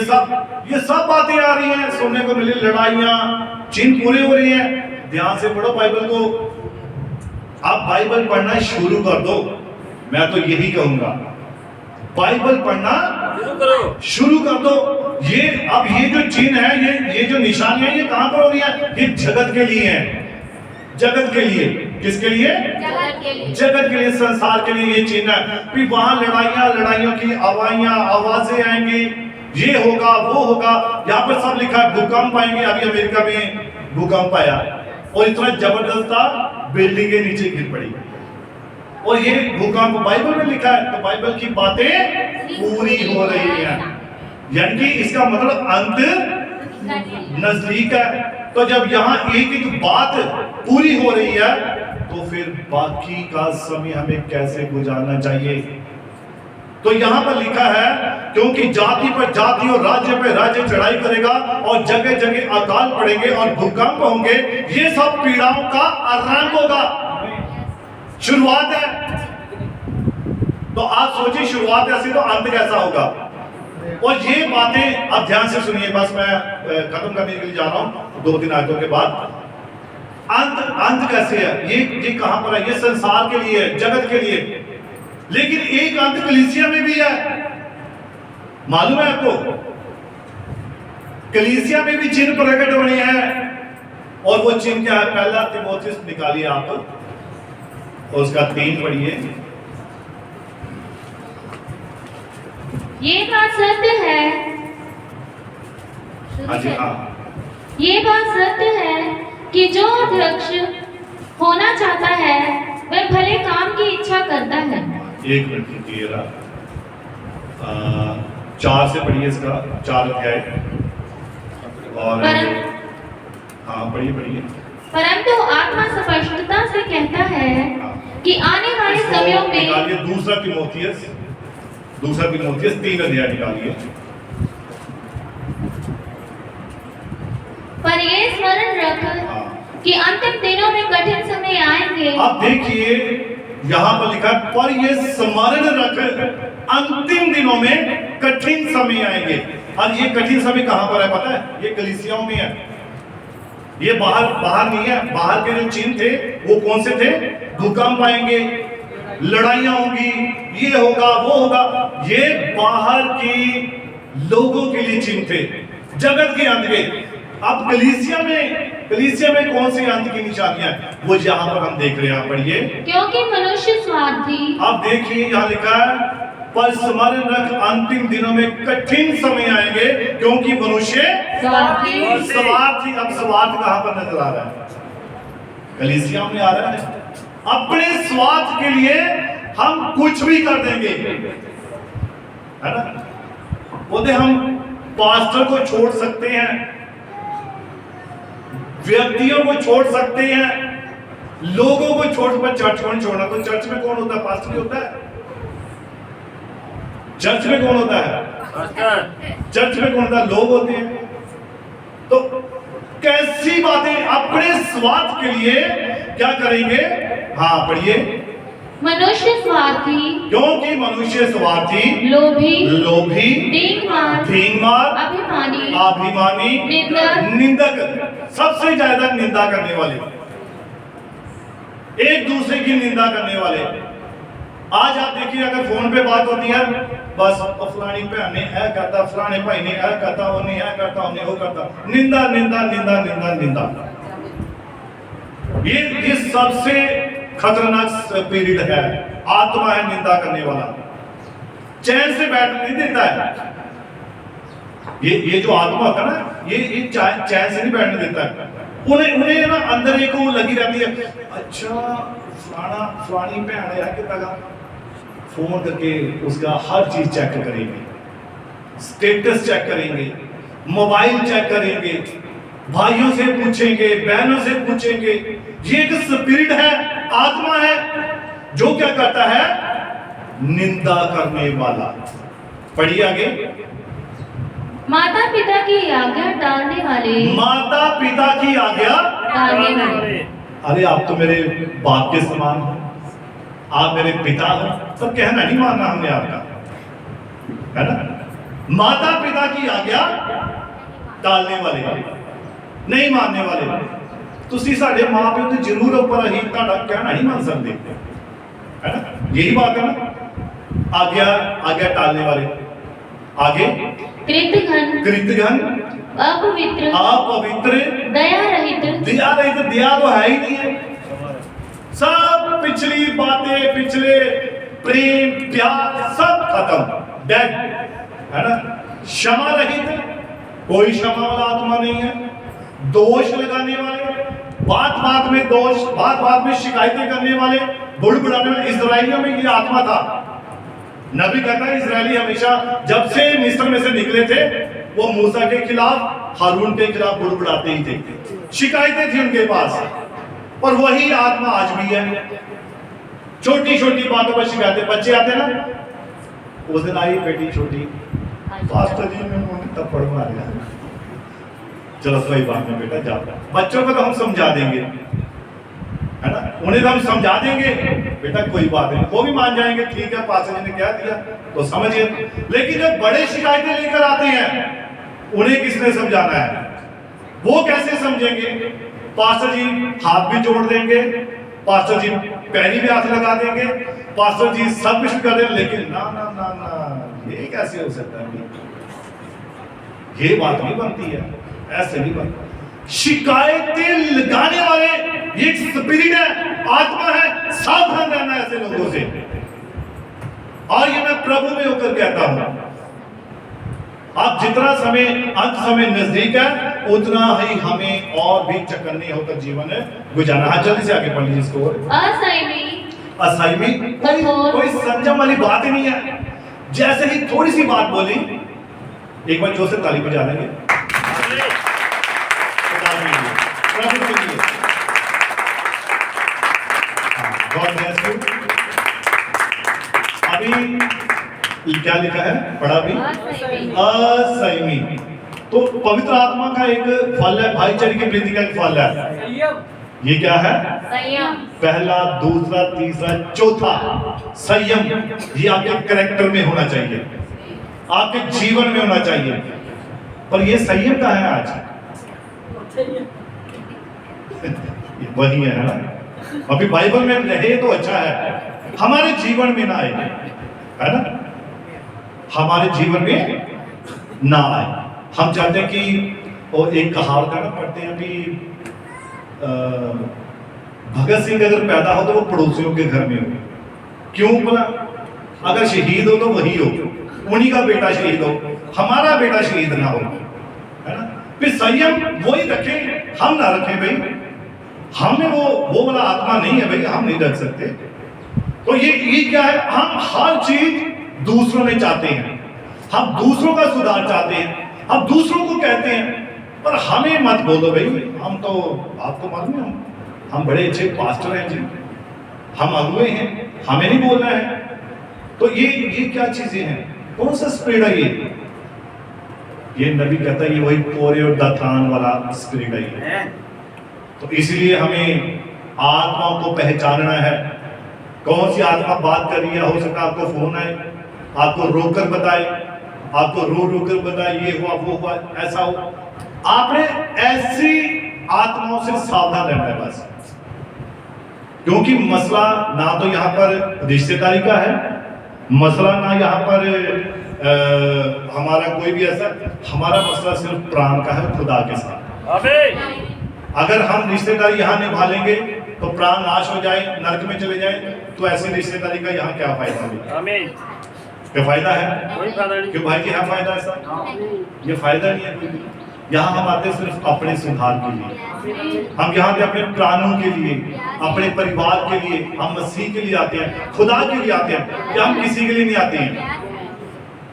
C: सब बातें आ रही हैं, सुनने को मिली। लड़ाइयां, चिन्ह पूरे हो रही हैं। ध्यान से पढ़ो बाइबल को। आप बाइबल पढ़ना शुरू कर दो, मैं तो यही कहूंगा, बाइबल पढ़ना शुरू कर दो। ये अब ये जो चिन्ह है, ये जो निशानियां, ये कहां पर हो रही है? ये जगत के लिए है, जगत के लिए। किसके लिए? जगत के लिए, संसार के लिए ये चिन्ह है। फिर वहां लड़ाइयों की आवाजें आएंगी, ये होगा, वो होगा। यहाँ पर सब लिखा है, भूकंप आएंगे। अभी अमेरिका में भूकंप आया और इतना जबरदस्त था, बिल्डिंगें नीचे गिर पड़ी, और ये भूकंप बाइबल में लिखा है। तो बाइबल की बातें पूरी हो रही हैं, यानी कि इसका मतलब अंत नजदीक है। तो जब यहाँ एक एक बात पूरी हो रही है, तो फिर बाकी का समय हमें कैसे गुजारना चाहिए? तो यहाँ पर लिखा है, क्योंकि जाति पर जाति और राज्य पर राज्य चढ़ाई करेगा, और जगह जगह अकाल पड़ेंगे और भूकंप होंगे। ये सब पीड़ाओं का आरंभ होगा, शुरुआत है। तो आप सोचिए, शुरुआत ऐसी तो अंत कैसा होगा? और ये बातें आप ध्यान से सुनिए, बस मैं खत्म करने के लिए जा रहा हूं 2-3 आयतों के बाद। अंत कैसे है? ये कहां पर है? ये संसार के लिए है, जगत के लिए। लेकिन एक अंत कलीसिया में भी है, मालूम है आपको? कलीसिया में भी चिन्ह प्रकट हो रहे हैं, और वो चिन्ह क्या है? पहला तीमुथियुस निकालिए आप, और उसका 3 पढ़िए।
B: ये बात सत्य है।
C: हाँ जी, हाँ।
B: ये बात सत्य है कि जो अध्यक्ष होना चाहता है वह भले काम की इच्छा करता है।
C: 1 मिनट रुकिए, 4 से पढ़िए इसका, 4 अध्याय। और हाँ, पढ़िए।
B: परंतु आत्मा स्पष्टता से कहता है कि आने वाले समयों में
C: निकालिए दूसरा तीमुथियुस 3 अध्याय निकालिए।
B: पर ये स्मरण रख कि अंतिम दिनों में कठिन समय आएंगे।
C: अब देखिए, यहाँ पर लिखा है, पर ये स्मरण रख, अंतिम दिनों में कठिन समय आएंगे। और ये कठिन समय कहां पर है पता है? ये कलीसियाओं में है। ये बाहर नहीं है। बाहर के जो चिन्ह थे वो कौन से थे? भूकंप आएंगे, लड़ाइयां होंगी, ये होगा, वो होगा। ये बाहर की लोगों के लिए चिन्ह थे, जगत के अंत के। अब कलीसिया में कौन सी अंत की निशानियां? वो यहाँ पर हम देख रहे हैं, पढ़िए।
B: क्योंकि मनुष्य स्वार्थी।
C: अब देखिए, यहाँ लिखा है, पर स्मरण रख, अंतिम दिनों में कठिन समय आएंगे, क्योंकि मनुष्य स्वार्थी। अब स्वार्थ कहां पर नजर आ रहा है? कलीसिया में आ रहा है। अपने स्वार्थ के लिए हम कुछ भी कर देंगे, है ना? बोलते हम पास्टर को छोड़ सकते हैं, व्यक्तियों को छोड़ सकते हैं, लोगों को छोड़, पर चर्च को नहीं छोड़ना। तो चर्च में कौन होता है? पास्टर ही होता है। चर्च में कौन होता है? चर्च में कौन होता है? लोग होते हैं। तो कैसी बातें! अपने स्वार्थ के लिए क्या करेंगे? हाँ, पढ़िए।
B: मनुष्य स्वार्थी,
C: क्योंकि मनुष्य स्वार्थी,
B: लोभी,
C: लोभी,
B: दीनमान,
C: दीनमान,
B: अभिमानी,
C: अभिमानी,
B: निंदक,
C: निंदक, सबसे ज्यादा निंदा करने वाले, एक दूसरे की निंदा करने वाले। आज आप देखिए, अगर फोन पे बात होती है, बस फलानी भैन ने ऐ करता, फलाने भाई ने ऐ करता, उन्हें ऐ करता, उन्हें वो करता, निंदा निंदा निंदा निंदा निंदा। ये सबसे खतरनाक स्पिरिट है, आत्मा है निंदा करने वाला, चैन से बैठ नहीं देता है। ये जो आत्मा होता है ना, ये चैन से नहीं बैठने देता है। उन्हें ना अंदर एक वो लगी रहती है, अच्छा फलाना फलानी भैन है कि फोन करके उसका हर चीज चेक करेंगे, स्टेटस चेक करेंगे, मोबाइल चेक करेंगे, भाइयों से पूछेंगे, बहनों से पूछेंगे। ये एक स्पिरिट है, आत्मा है, जो क्या करता है, निंदा करने वाला। पढ़िए आगे।
B: माता पिता की आज्ञा टालने वाले,
C: माता पिता की आज्ञा
B: टालने वाले।
C: अरे आप तो मेरे बाप के समान हो, आप मेरे पिता हो, तो कहना नहीं मानना हमने आपका, है ना। माता पिता की आज्ञा टालने वाले, नहीं मानने वाले। तुसी साढ़े माँ प्यो तो जरूर ऊपर ही ਤੁਹਾਡਾ कहना नहीं मान सकते, है ना। यही बात है ना, आज्ञा टालने वाले। आगे
B: कृतघ्न,
C: कृतघ्न,
B: अपवित्र,
C: अपवित्र,
B: दया रहित,
C: दया रहित, दया तो है ही नहीं है। सब पिछली बातें, पिछले प्रेम प्यार सब खत्म, डेड, है ना। क्षमा रहित, कोई क्षमा वाला आत्मा नहीं है। दोष लगाने वाले, बात बात में दोष, बात बात में शिकायतें करने वाले, बुड़बुड़ाने वाले। इस्राएलियों में ये आत्मा था। नबी कहता है इस्राएली हमेशा जब से मिस्र में से निकले थे, वो मूसा के खिलाफ, हारून के खिलाफ बुड़बुड़ाते ही थे, शिकायतें थी उनके पास। और वही आत्मा आज भी है। छोटी छोटी बातों पर शिकायतें, बच्चे आते ना, उस दिन आई बेटी छोटी, पास्टर जी ने मुझे थप्पड़ मारा। चलो कोई बात नहीं बेटा, जाओ। बच्चों को तो हम समझा देंगे, है ना, उन्हें तो हम समझा देंगे, बेटा कोई बात नहीं, वो भी मान जाएंगे, ठीक है पास्टर जी ने क्या दिया तो समझिए। लेकिन जब बड़े शिकायतें लेकर आते हैं, उन्हें किसने समझाना है, वो कैसे समझेंगे। पास्टर जी हाथ भी जोड़ देंगे, पास्टर जी पैरी भी हाथ लगा देंगे, पास्टर जी सब कुछ कर देंगे, लेकिन ना ना ना ना, ये कैसे हो सकता है, ये बात नहीं बनती है, ऐसे नहीं बनता। शिकायतें लगाने वाले ये स्पिरिट है, आत्मा है, सावधान रहना ऐसे लोगों से। और ये मैं प्रभु में होकर कहता हूं, आप जितना समय, अंत समय नजदीक है, उतना ही हमें और भी चकन्ने होकर जीवन गुजारना। हाँ जल्दी से आगे पढ़ लीजिए इसको। असहमी, कोई संयम वाली बात ही नहीं है। जैसे ही थोड़ी सी बात बोली, एक बार जोर से ताली बजा देंगे प्रभु के लिए। God bless you. अभी क्या लिखा है, पढ़ा भी, असहमी। तो पवित्र आत्मा का एक फल है, भाईचारे की प्रीति का एक फल है। ये क्या है,
B: संयम।
C: पहला, दूसरा, तीसरा, चौथा संयम। ये आपके कैरेक्टर में होना चाहिए, आपके जीवन में होना चाहिए। पर ये संयम का है आज वही है ना। अभी बाइबल में रहे तो अच्छा है, हमारे जीवन में ना आए, है ना, हमारे जीवन में ना आए। हम चाहते हैं कि, और एक कहावत है ना, पढ़ते हैं अभी, भगत सिंह अगर पैदा हो तो वो पड़ोसियों के घर में हो। क्यों बोला, अगर शहीद हो तो वही हो, उन्हीं का बेटा शहीद हो, हमारा बेटा शहीद ना हो, है ना। फिर संयम वही रखे, हम ना रखें भाई, हमें वो वाला आत्मा नहीं है भाई, हम नहीं रख सकते। तो ये क्या है, हम हर चीज दूसरों में चाहते हैं, हम दूसरों का सुधार चाहते हैं, हम दूसरों को कहते हैं, पर हमें मत बोलो भाई, हम तो आपको मालूम है हम बड़े अच्छे पास्टर हैं जी, हम अगुए हैं, हमें नहीं बोलना है। तो ये क्या चीजें हैं, कौन सा स्पिरिट है ये नबी कहता है ये वही कोरे और दातान वाला स्पिरिट है। तो इसलिए हमें आत्माओं को पहचानना है, कौन सी आत्मा बात कर रही है, हो सकता है आपको फोन आए, आपको रोकर बताए, आपको रो कर बताए ये हुआ वो हुआ ऐसा हो। आपने ऐसी आत्माओं से सावधान रहना है बस, क्योंकि मसला ना तो यहाँ पर रिश्तेदारी का है, मसला ना यहाँ पर हमारा कोई भी ऐसा, हमारा मसला सिर्फ प्राण का है खुदा के साथ।
D: आमीन।
C: अगर हम रिश्तेदारी यहाँ निभा लेंगे तो प्राण नाश हो जाए, नरक में चले जाए, तो ऐसी रिश्तेदारी का यहाँ क्या फायदा है?
D: आमीन।
C: क्या फायदा है?
D: कोई फायदा नहीं।
C: क्यों भाई जी, है फायदा ऐसा? ये फायदा नहीं है कोई भी। यहाँ हम आते सिर्फ अपने सुधार के लिए, हम यहाँ पे अपने प्राणों के लिए, अपने परिवार के लिए, हम मसीह के लिए आते हैं, खुदा के लिए आते हैं, या हम किसी के लिए नहीं आते हैं।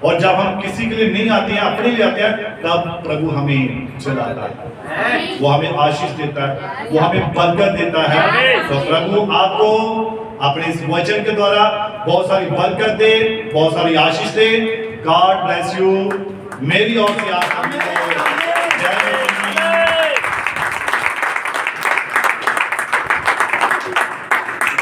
C: और जब हम किसी के लिए नहीं आते हैं, अपने लिए आते हैं, तब प्रभु हमें चलाता है, वो हमें आशीष देता है, वो हमें बरकत देता है। तो प्रभु आपको अपने इस वचन के द्वारा बहुत सारी बरकत दे, बहुत सारी आशीष दे। God bless you. मेरी ओर से आप